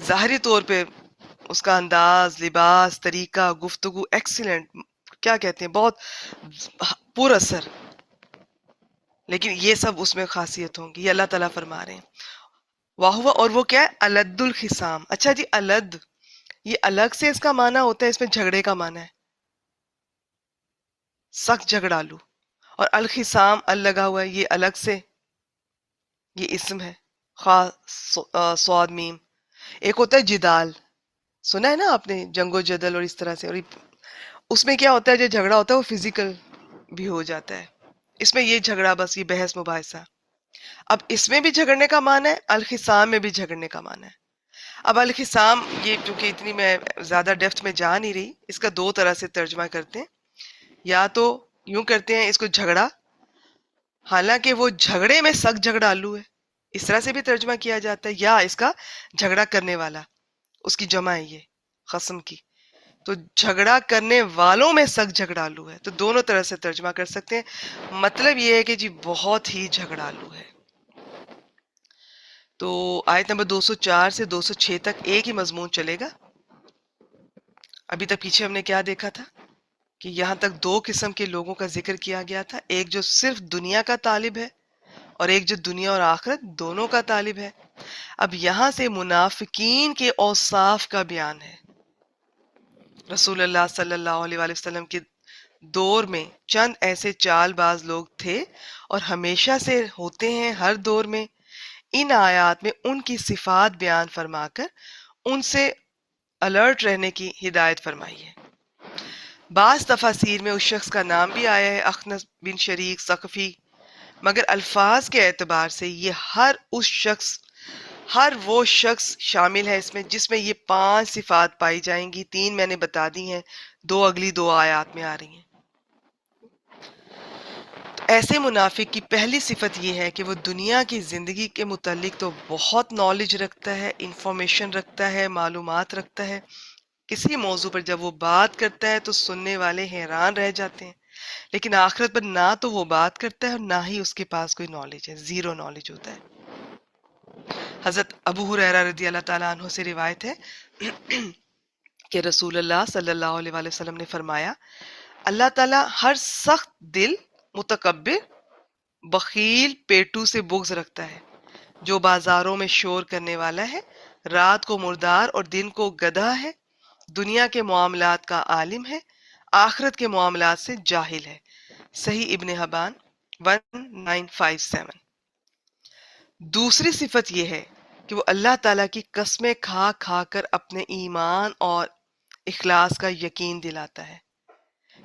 ظاہری طور پہ اس کا انداز، لباس، طریقہ، گفتگو ایکسیلنٹ، کیا کہتے ہیں، بہت پر اثر، لیکن یہ سب اس میں خاصیت ہوں گی. یہ اللہ تعالیٰ فرما رہے ہیں واہ ہوا، اور وہ کیا ہے، الد الخصام. اچھا جی، الد یہ الگ سے اس کا معنی ہوتا ہے، اس میں جھگڑے کا معنی ہے، سخت جھگڑالو. اور الخصام ال لگا ہوا ہے، یہ الگ سے، یہ اسم ہے، صاد میم. ایک ہوتا ہے جدال، سنا ہے نا آپ نے، جنگ و جدل اور اس طرح سے. اور اس میں کیا ہوتا ہے، جو جھگڑا ہوتا ہے وہ فزیکل بھی ہو جاتا ہے. اس میں یہ جھگڑا بس یہ بحث مباحثہ. اب اس میں بھی جھگڑنے کا معنی ہے، الخصام میں بھی جھگڑنے کا معنی ہے. اب الخصام یہ کیونکہ اتنی میں زیادہ ڈیپتھ میں جا نہیں رہی، اس کا دو طرح سے ترجمہ کرتے ہیں. یا تو یوں کرتے ہیں اس کو جھگڑا، حالانکہ وہ جھگڑے میں سخت جھگڑالو ہے، اس طرح سے بھی ترجمہ کیا جاتا ہے. یا اس کا جھگڑا کرنے والا، اس کی جمع ہے یہ خصم کی، تو جھگڑا کرنے والوں میں سخت جھگڑالو ہے. تو دونوں طرح سے ترجمہ کر سکتے ہیں. مطلب یہ ہے کہ جی بہت ہی جھگڑالو ہے. تو آیت نمبر 204 سے 206 تک ایک ہی مضمون چلے گا. ابھی تک پیچھے ہم نے کیا دیکھا تھا کہ یہاں تک دو قسم کے لوگوں کا ذکر کیا گیا تھا، ایک جو صرف دنیا کا طالب ہے اور ایک جو دنیا اور آخرت دونوں کا طالب ہے. اب یہاں سے منافقین کے اوصاف کا بیان ہے. رسول اللہ صلی اللہ علیہ وآلہ وسلم کے دور میں چند ایسے چال باز لوگ تھے اور ہمیشہ سے ہوتے ہیں ہر دور میں. ان آیات میں ان کی صفات بیان فرما کر ان سے الرٹ رہنے کی ہدایت فرمائی ہے. بعض تفاسیر میں اس شخص کا نام بھی آیا ہے، اخنس بن شریک ثقفی، مگر الفاظ کے اعتبار سے یہ ہر وہ شخص شامل ہے اس میں جس میں یہ 5 صفات پائی جائیں گی. 3 میں نے بتا دی ہیں، 2 اگلی 2 آیات میں آ رہی ہیں. ایسے منافق کی پہلی صفت یہ ہے کہ وہ دنیا کی زندگی کے متعلق تو بہت نالج رکھتا ہے، انفارمیشن رکھتا ہے، معلومات رکھتا ہے. کسی موضوع پر جب وہ بات کرتا ہے تو سننے والے حیران رہ جاتے ہیں، لیکن آخرت پر نہ تو وہ بات کرتا ہے اور نہ ہی اس کے پاس کوئی نالج ہے، زیرو نالج ہوتا ہے. حضرت ابو ہریرہ رضی اللہ تعالیٰ عنہ سے روایت ہے کہ رسول اللہ صلی اللہ علیہ وآلہ وسلم نے فرمایا، اللہ تعالیٰ ہر سخت دل، متکبر، بخیل، پیٹو سے بغض رکھتا ہے. جو بازاروں میں شور کرنے والا ہے، رات کو مردار اور دن کو گدھا ہے، دنیا کے معاملات کا عالم ہے، آخرت کے معاملات سے جاہل ہے. صحیح ابن حبان 1957. دوسری صفت یہ ہے کہ وہ اللہ تعالیٰ کی قسمیں کھا کھا کر اپنے ایمان اور اخلاص کا یقین دلاتا ہے،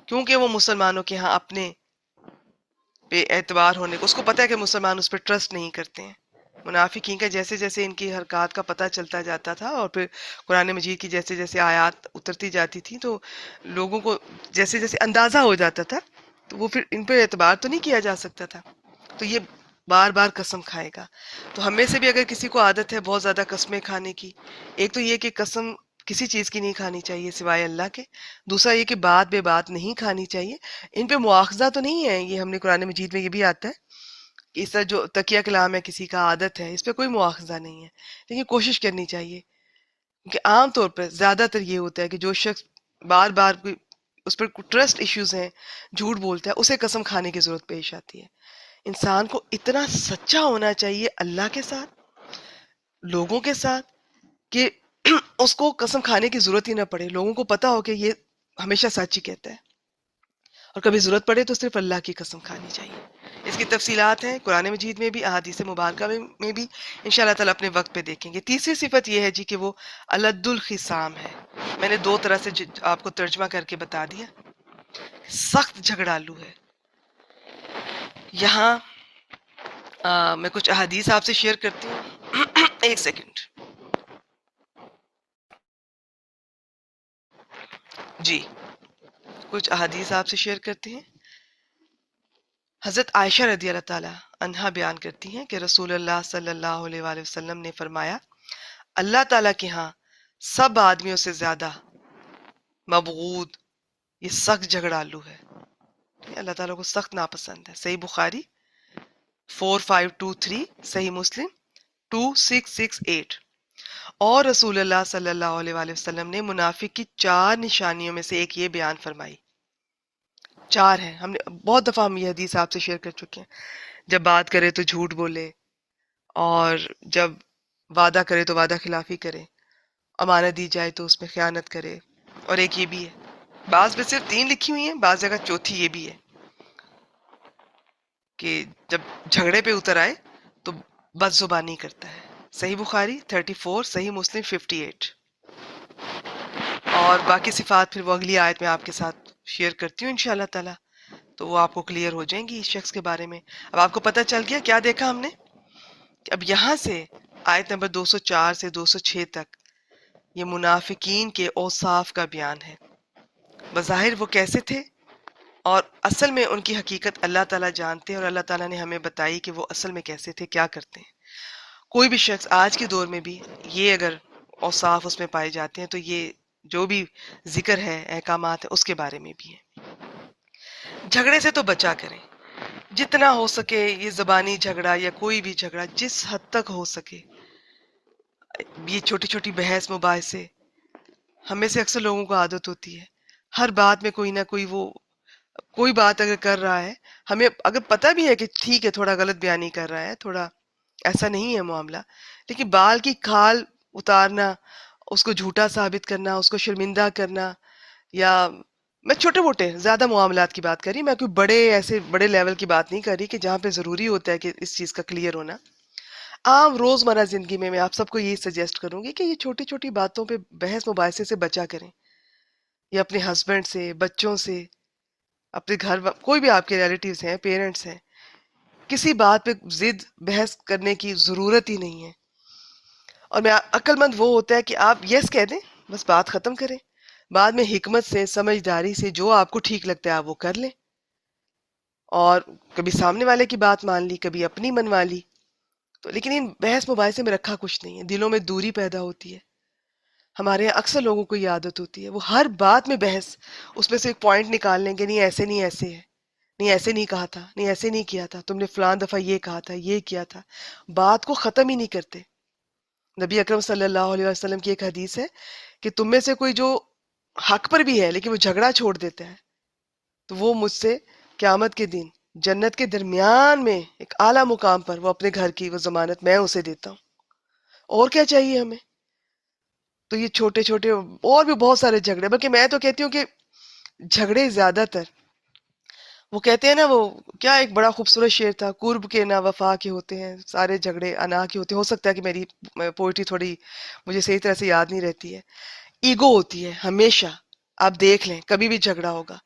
کیونکہ وہ مسلمانوں کے ہاں اپنے پہ اعتبار ہونے کو، اس کو پتہ ہے کہ مسلمان اس پہ ٹرسٹ نہیں کرتے ہیں. منافقین کا جیسے جیسے ان کی حرکات کا پتہ چلتا جاتا تھا اور پھر قرآن مجید کی جیسے جیسے آیات اترتی جاتی تھی تو لوگوں کو جیسے جیسے اندازہ ہو جاتا تھا تو وہ پھر ان پہ اعتبار تو نہیں کیا جا سکتا تھا. تو یہ بار بار قسم کھائے گا. تو ہم میں سے بھی اگر کسی کو عادت ہے بہت زیادہ قسمیں کھانے کی، ایک تو یہ کہ قسم کسی چیز کی نہیں کھانی چاہیے سوائے اللہ کے، دوسرا یہ کہ بات بے بات نہیں کھانی چاہیے. ان پہ مواخذہ تو نہیں ہے، یہ ہم نے قرآن مجید میں یہ بھی آتا ہے کہ اس طرح جو تکیہ کلام ہے کسی کا عادت ہے، اس پہ کوئی مواخذہ نہیں ہے، لیکن کوشش کرنی چاہیے. کیونکہ عام طور پر زیادہ تر یہ ہوتا ہے کہ جو شخص بار بار اس پر ٹرسٹ ایشوز ہیں، جھوٹ بولتا ہے، اسے قسم کھانے کی ضرورت پیش آتی ہے. انسان کو اتنا سچا ہونا چاہیے اللہ کے ساتھ، لوگوں کے ساتھ، کہ اس کو قسم کھانے کی ضرورت ہی نہ پڑے. لوگوں کو پتا ہو کہ یہ ہمیشہ سچ ہی کہتا ہے اور کبھی ضرورت پڑے تو صرف اللہ کی قسم کھانی چاہیے. اس کی تفصیلات ہیں قرآن مجید میں بھی، احادیث مبارکہ میں بھی، انشاءاللہ تعالیٰ اپنے وقت پہ دیکھیں گے. تیسری صفت یہ ہے جی کہ وہ الد الخصام ہے. میں نے دو طرح سے آپ کو ترجمہ کر کے بتا دیا. سخت جھگڑالو ہے. یہاں میں کچھ احادیث آپ سے شیئر کرتی ہوں. ایک سیکنڈ جی، کچھ احادیث آپ سے شیئر کرتے ہیں. حضرت عائشہ رضی اللہ تعالی عنہا بیان کرتی ہیں کہ رسول اللہ صلی اللہ علیہ وآلہ وسلم نے فرمایا اللہ تعالیٰ کے ہاں سب آدمیوں سے زیادہ مبغوض یہ سخت جھگڑالو ہے. اللہ تعالیٰ کو سخت ناپسند ہے. صحیح بخاری 4523، صحیح مسلم 2668. اور رسول اللہ صلی اللہ علیہ وآلہ وسلم نے منافق کی 4 نشانیوں میں سے ایک یہ بیان فرمائی. 4 ہیں. ہم نے بہت دفعہ ہم یہ حدیث آپ سے شیئر کر چکے ہیں. جب بات کرے تو جھوٹ بولے، اور جب وعدہ کرے تو وعدہ خلافی کرے، امانت دی جائے تو اس میں خیانت کرے. اور ایک یہ بھی ہے، بعض میں صرف 3 لکھی ہوئی ہیں، بعض جگہ چوتھی یہ بھی ہے کہ جب جھگڑے پہ اتر آئے تو بد زبانی کرتا ہے. صحیح بخاری 34، صحیح مسلم 58. اور باقی صفات پھر وہ اگلی آیت میں آپ کے ساتھ شیئر کرتی ہوں انشاءاللہ تعالی، تو وہ آپ کو کلیئر ہو جائیں گی اس شخص کے بارے میں. اب آپ کو پتہ چل گیا کیا دیکھا ہم نے. اب یہاں سے آیت نمبر 204 سے 206 تک یہ منافقین کے اوصاف کا بیان ہے. بظاہر وہ کیسے تھے، اور اصل میں ان کی حقیقت اللہ تعالیٰ جانتے ہیں، اور اللہ تعالیٰ نے ہمیں بتائی کہ وہ اصل میں کیسے تھے، کیا کرتے ہیں. کوئی بھی شخص آج کے دور میں بھی یہ اگر اوصاف اس میں پائے جاتے ہیں تو یہ جو بھی ذکر ہے، احکامات ہیں، اس کے بارے میں بھی ہے. جھگڑے سے تو بچا کریں جتنا ہو سکے. یہ زبانی جھگڑا یا کوئی بھی جھگڑا جس حد تک ہو سکے، یہ چھوٹی چھوٹی بحث مباحثے، ہمیں سے اکثر لوگوں کو عادت ہوتی ہے ہر بات میں کوئی نہ کوئی، وہ کوئی بات اگر کر رہا ہے، ہمیں اگر پتہ بھی ہے کہ ٹھیک ہے تھوڑا غلط بیانی کر رہا ہے، تھوڑا ایسا نہیں ہے معاملہ، لیکن بال کی کھال اتارنا، اس کو جھوٹا ثابت کرنا، اس کو شرمندہ کرنا، یا میں چھوٹے موٹے زیادہ معاملات کی بات کر رہی، میں کوئی بڑے ایسے بڑے لیول کی بات نہیں کر رہی کہ جہاں پہ ضروری ہوتا ہے کہ اس چیز کا کلیئر ہونا. عام روزمرہ زندگی میں آپ سب کو یہی سجیسٹ کروں گی کہ یہ چھوٹی چھوٹی باتوں پہ بحث مباحثے سے بچا کریں. یا اپنے ہسبینڈ سے، بچوں سے، اپنے گھر کوئی بھی آپ کے ریلیٹیوز ہیں، پیرنٹس ہیں، کسی بات پہ ضد بحث کرنے کی ضرورت ہی نہیں ہے. اور میں عقل مند وہ ہوتا ہے کہ آپ یس کہہ دیں، بس بات ختم کریں. بعد میں حکمت سے، سمجھداری سے جو آپ کو ٹھیک لگتا ہے آپ وہ کر لیں. اور کبھی سامنے والے کی بات مان لی، کبھی اپنی منوا لی. تو لیکن ان بحث مباحثے میں رکھا کچھ نہیں ہے، دلوں میں دوری پیدا ہوتی ہے. ہمارے یہاں اکثر لوگوں کو یہ عادت ہوتی ہے، وہ ہر بات میں بحث، اس میں سے ایک پوائنٹ نکال لیں گے، نہیں ایسے نہیں ایسے ہے، نہیں ایسے نہیں کہا تھا، نہیں ایسے نہیں کیا تھا، تم نے فلان دفعہ یہ کہا تھا، یہ کیا تھا. بات کو ختم ہی نہیں کرتے. نبی اکرم صلی اللہ علیہ وسلم کی ایک حدیث ہے کہ تم میں سے کوئی جو حق پر بھی ہے لیکن وہ جھگڑا چھوڑ دیتا ہے تو وہ مجھ سے قیامت کے دن جنت کے درمیان میں ایک اعلیٰ مقام پر وہ اپنے گھر کی وہ ضمانت میں اسے دیتا ہوں. اور کیا چاہیے ہمیں. تو یہ چھوٹے چھوٹے اور بھی بہت سارے جھگڑے، بلکہ میں تو کہتی ہوں کہ جھگڑے زیادہ تر، وہ کہتے ہیں نا، وہ کیا ایک بڑا خوبصورت شعر تھا، قرب کے نا وفا کے ہوتے ہیں سارے جھگڑے انا کے ہوتے ہیں. ہو سکتا ہے کہ میری پوئٹری تھوڑی مجھے صحیح طرح سے یاد نہیں رہتی ہے. ایگو ہوتی ہے ہمیشہ. آپ دیکھ لیں کبھی بھی جھگڑا ہوگا،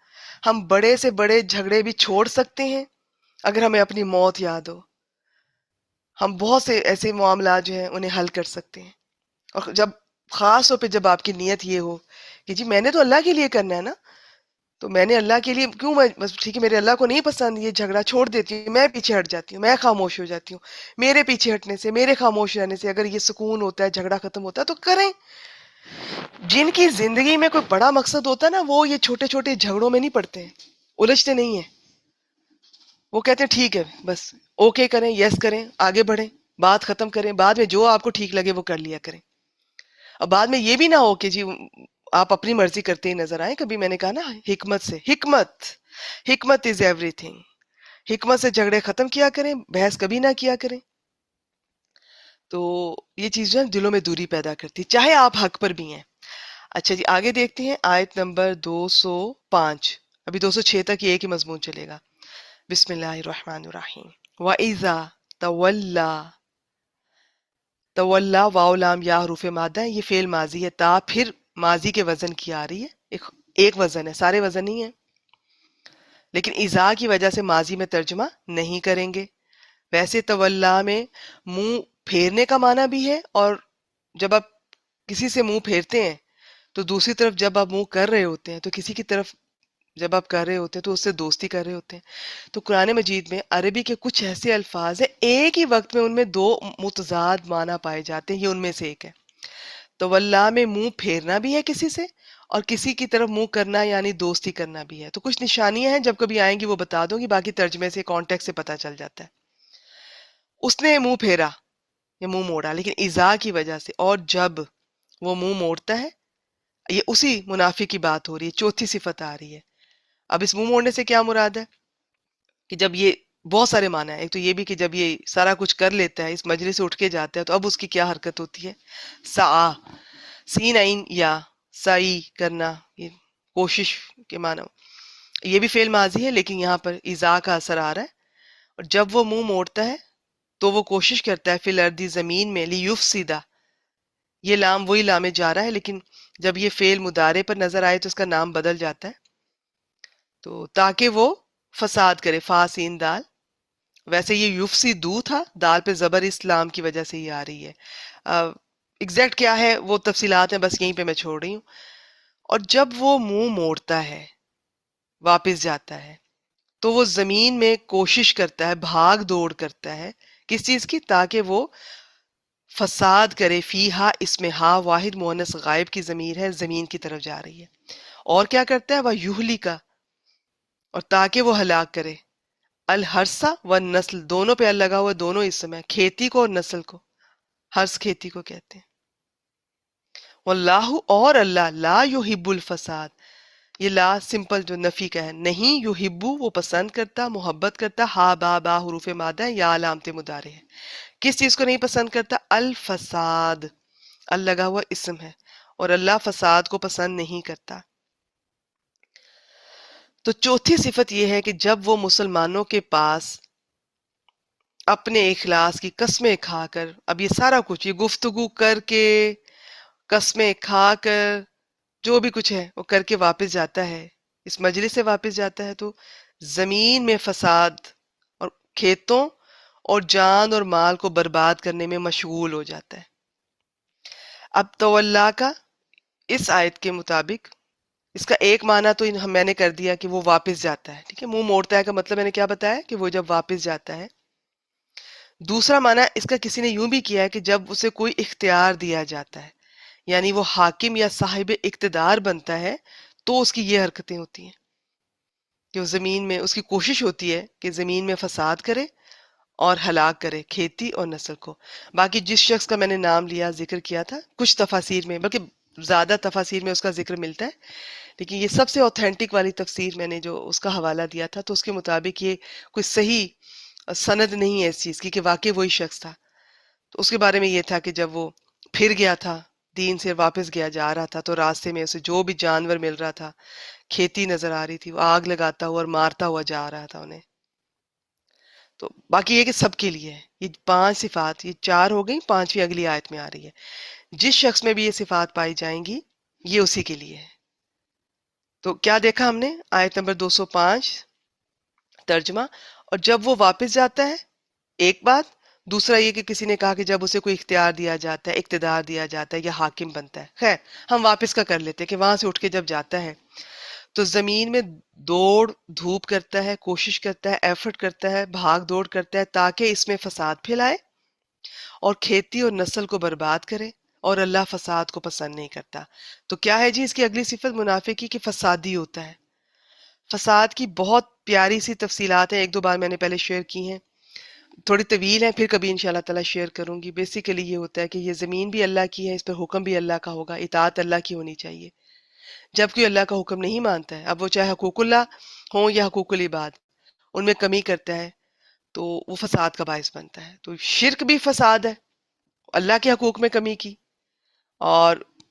ہم بڑے سے بڑے جھگڑے بھی چھوڑ سکتے ہیں اگر ہمیں اپنی موت یاد ہو. ہم بہت سے ایسے معاملات جو ہیں انہیں حل کر سکتے ہیں. اور جب خاص طور پہ جب آپ کی نیت یہ ہو کہ جی میں نے تو اللہ کے لیے کرنا ہے نا، تو میں نے اللہ کے لیے کیوں، میں بس ٹھیک ہے میرے اللہ کو نہیں پسند یہ جھگڑا، چھوڑ دیتی ہوں، میں پیچھے ہٹ جاتی ہوں، میں خاموش ہو جاتی ہوں. میرے پیچھے ہٹنے سے، میرے خاموش رہنے سے اگر یہ سکون ہوتا ہے، جھگڑا ختم ہوتا ہے تو کریں. جن کی زندگی میں کوئی بڑا مقصد ہوتا ہے نا، وہ یہ چھوٹے چھوٹے جھگڑوں میں نہیں پڑتے ہیں، الجھتے نہیں ہیں. وہ کہتے ہیں ٹھیک ہے بس اوکے کریں، یس کریں، آگے بڑھیں، بات ختم کریں، بعد میں جو آپ کو ٹھیک لگے وہ کر لیا کریں. اور بعد میں یہ بھی نہ ہو کہ جی آپ اپنی مرضی کرتے ہی نظر آئیں. کبھی میں نے کہا نا حکمت سے، حکمت از ایوری تھنگ. حکمت سے جھگڑے ختم کیا کریں، بحث کبھی نہ کیا کریں. تو یہ چیز جو ہے دلوں میں دوری پیدا کرتی، چاہے آپ حق پر بھی ہیں. اچھا جی آگے دیکھتے ہیں آیت نمبر 205. ابھی 206 تک یہ ایک ہی مضمون چلے گا. بسم اللہ الرحمن الرحیم. وَإِذَا تَوَلَّا، تولا واو لام یا حروف مادہ ہے، یہ فعل ماضی ہے، تا پھر ماضی کے وزن کی آ رہی ہے. ایک وزن ہے، سارے وزن نہیں ہے، لیکن اذا کی وجہ سے ماضی میں ترجمہ نہیں کریں گے. ویسے تولا میں منہ پھیرنے کا معنی بھی ہے، اور جب آپ کسی سے منہ پھیرتے ہیں تو دوسری طرف جب آپ منہ کر رہے ہوتے ہیں تو کسی کی طرف جب آپ کر رہے ہوتے ہیں تو اس سے دوستی کر رہے ہوتے ہیں. تو قرآن مجید میں عربی کے کچھ ایسے الفاظ ہیں ایک ہی وقت میں ان میں دو متضاد معنی پائے جاتے ہیں، یہ ان میں سے ایک ہے. تولا میں منہ پھیرنا بھی ہے کسی سے، اور کسی کی طرف منہ کرنا یعنی دوستی کرنا بھی ہے. تو کچھ نشانیاں ہیں، جب کبھی آئیں گی وہ بتا دوں گی، باقی ترجمے سے کانٹیکٹ سے پتہ چل جاتا ہے. اس نے منہ پھیرا یا منہ موڑا، لیکن ایذا کی وجہ سے، اور جب وہ منہ موڑتا ہے، یہ اسی منافق کی بات ہو رہی ہے، چوتھی صفت آ رہی ہے. اب اس منہ موڑنے سے کیا مراد ہے کہ جب یہ بہت سارے معنی ہیں. ایک تو یہ بھی کہ جب یہ سارا کچھ کر لیتا ہے، اس مجلس سے اٹھ کے جاتا ہے، تو اب اس کی کیا حرکت ہوتی ہے. سعا، سین عین یا سعی کرنا، یہ کوشش کے معنی. یہ بھی فعل ماضی ہے، لیکن یہاں پر ایذا کا اثر آ رہا ہے. اور جب وہ منہ موڑتا ہے تو وہ کوشش کرتا ہے فی الارض زمین میں، لیفسدہ، یہ لام وہی لام جارہ ہے، لیکن جب یہ فعل مضارع پر نظر آئے تو اس کا نام بدل جاتا ہے. تو تاکہ وہ فساد کرے، فا سین دال. ویسے یہ یفسدو تھا، دال پہ زبر اسلام کی وجہ سے یہ آ رہی ہے. ایگزیکٹ کیا ہے وہ تفصیلات ہیں، بس یہیں پہ میں چھوڑ رہی ہوں. اور جب وہ منہ موڑتا ہے، واپس جاتا ہے، تو وہ زمین میں کوشش کرتا ہے، بھاگ دوڑ کرتا ہے. کس چیز کی؟ تاکہ وہ فساد کرے. فی ہا، اس میں ہا واحد مؤنث غائب کی ضمیر ہے، زمین کی طرف جا رہی ہے. اور کیا کرتا ہے؟ وہ یہلی کا، اور تاکہ وہ ہلاک کرے. الحرسہ و نسل، دونوں پہ ال لگا ہوا، دونوں اسم ہے، کھیتی کو اور نسل کو. ہرس کھیتی کو کہتے ہیں. واللہ، اور اللہ، لا یحب الفساد، یہ لا سمپل جو نفی کا ہے، نہیں یحبو، وہ پسند کرتا، محبت کرتا. ہا با با حروف مادہ ہے، یا علامت مضارع ہے. کس چیز کو نہیں پسند کرتا؟ الفساد، ال لگا ہوا اسم ہے، اور اللہ فساد کو پسند نہیں کرتا. تو چوتھی صفت یہ ہے کہ جب وہ مسلمانوں کے پاس اپنے اخلاص کی قسمیں کھا کر، اب یہ سارا کچھ، یہ گفتگو کر کے، قسمیں کھا کر، جو بھی کچھ ہے وہ کر کے واپس جاتا ہے، اس مجلس سے واپس جاتا ہے، تو زمین میں فساد اور کھیتوں اور جان اور مال کو برباد کرنے میں مشغول ہو جاتا ہے. اب تولا کا اس آیت کے مطابق اس کا ایک معنی تو میں نے کر دیا کہ وہ واپس جاتا ہے. ٹھیک ہے، منہ موڑتا ہے کا مطلب میں نے کیا بتایا کہ وہ جب واپس جاتا ہے. دوسرا معنی اس کا کسی نے یوں بھی کیا ہے کہ جب اسے کوئی اختیار دیا جاتا ہے، یعنی وہ حاکم یا صاحب اقتدار بنتا ہے، تو اس کی یہ حرکتیں ہوتی ہیں کہ وہ زمین میں، اس کی کوشش ہوتی ہے کہ زمین میں فساد کرے اور ہلاک کرے کھیتی اور نسل کو. باقی جس شخص کا میں نے نام لیا، ذکر کیا تھا، کچھ تفاسیر میں، بلکہ زیادہ تفاسیر میں اس کا ذکر ملتا ہے، لیکن یہ سب سے اوتھینٹک والی تفسیر میں نے جو اس کا حوالہ دیا تھا، تو اس کے مطابق یہ کوئی صحیح سند نہیں ہے اس چیز کی کہ واقعی وہی شخص تھا. تو اس کے بارے میں یہ تھا کہ جب وہ پھر گیا تھا، دین سے واپس گیا جا رہا تھا، تو راستے میں اسے جو بھی جانور مل رہا تھا، کھیتی نظر آ رہی تھی، وہ آگ لگاتا ہوا اور مارتا ہوا جا رہا تھا انہیں. تو باقی یہ کہ سب کے لیے ہے. یہ 5 صفات، یہ 4 ہو گئی، 5ویں اگلی آیت میں آ رہی ہے. جس شخص میں بھی یہ صفات پائی جائیں گی، یہ اسی کے لیے ہے. تو کیا دیکھا ہم نے؟ آیت نمبر 205 ترجمہ. اور جب وہ واپس جاتا ہے، ایک بات. دوسرا یہ کہ کسی نے کہا کہ جب اسے کوئی اختیار دیا جاتا ہے، اقتدار دیا جاتا ہے یا حاکم بنتا ہے. خیر، ہم واپس کا کر لیتے ہیں کہ وہاں سے اٹھ کے جب جاتا ہے تو زمین میں دوڑ دھوپ کرتا ہے، کوشش کرتا ہے، ایفرٹ کرتا ہے، بھاگ دوڑ کرتا ہے تاکہ اس میں فساد پھیلائے اور کھیتی اور نسل کو برباد کرے، اور اللہ فساد کو پسند نہیں کرتا. تو کیا ہے جی اس کی اگلی صفت منافقی کی؟ فسادی ہوتا ہے. فساد کی بہت پیاری سی تفصیلات ہیں، 1-2 بار میں نے پہلے شیئر کی ہیں، تھوڑی طویل ہیں، پھر کبھی انشاءاللہ تعالیٰ شیئر کروں گی. بیسیکلی یہ ہوتا ہے کہ یہ زمین بھی اللہ کی ہے، اس پر حکم بھی اللہ کا ہوگا، اطاعت اللہ کی ہونی چاہیے. جب کوئی اللہ کا حکم نہیں مانتا ہے، اب وہ چاہے حقوق اللہ ہوں یا حقوق العباد، ان میں کمی کرتا ہے تو وہ فساد کا باعث بنتا ہے. تو شرک بھی فساد ہے، اللہ کے حقوق میں کمی کی، اور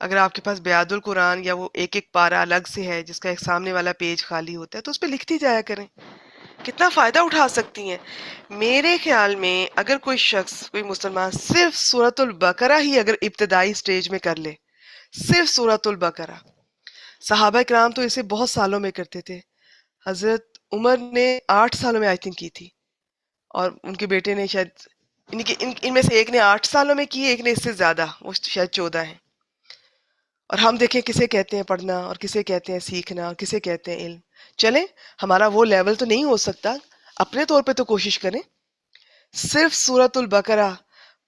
اگر آپ کے پاس بیاد القرآن یا وہ ایک ایک پارہ الگ سے ہے جس کا ایک سامنے والا پیج خالی ہوتا ہے تو اس پہ لکھتی جایا کریں، کتنا فائدہ اٹھا سکتی ہیں۔ میرے خیال میں اگر کوئی شخص، کوئی مسلمان صرف سورۃ البقرہ ہی اگر ابتدائی سٹیج میں کر لے، صرف سورۃ البقرہ، صحابہ کرام تو اسے بہت سالوں میں کرتے تھے۔ حضرت عمر نے 8 سالوں میں آئی تھنک کی تھی، اور ان کے بیٹے نے شاید ان میں سے ایک نے 8 سالوں میں کی، ایک نے اس سے زیادہ، وہ شاید 14 ہیں۔ اور ہم دیکھیں کسے کہتے ہیں پڑھنا، اور کسے کہتے ہیں سیکھنا، اور کسے کہتے ہیں علم۔ چلیں، ہمارا وہ لیول تو نہیں ہو سکتا، اپنے طور پہ تو کوشش کریں۔ صرف سورۃ البقرہ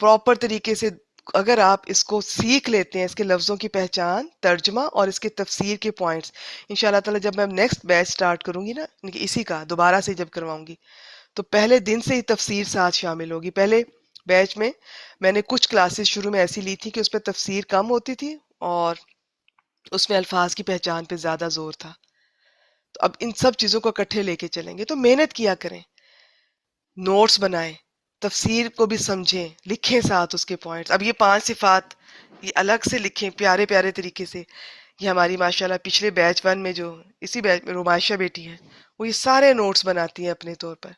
پراپر طریقے سے اگر آپ اس کو سیکھ لیتے ہیں، اس کے لفظوں کی پہچان، ترجمہ اور اس کے تفسیر کے پوائنٹس، انشاءاللہ تعالی جب میں نیکسٹ بیچ سٹارٹ کروں گی نا، یعنی کہ اسی کا دوبارہ سے جب کرواؤں گی، تو پہلے دن سے ہی تفسیر ساتھ شامل ہوگی۔ پہلے بیچ میں نے کچھ کلاسز شروع میں ایسی لی تھی کہ اس پہ تفسیر کم ہوتی تھی اور اس میں الفاظ کی پہچان پہ زیادہ زور تھا۔ تو اب ان سب چیزوں کو اکٹھے لے کے چلیں گے، تو محنت کیا کریں، نوٹس بنائیں، تفسیر کو بھی سمجھیں، لکھیں ساتھ اس کے پوائنٹس۔ اب یہ 5 صفات یہ الگ سے لکھیں پیارے پیارے طریقے سے۔ یہ ہماری ماشاءاللہ پچھلے بیچ 1 میں جو اسی بیچ میں رومائشہ بیٹی ہے، وہ یہ سارے نوٹس بناتی ہیں اپنے طور پر،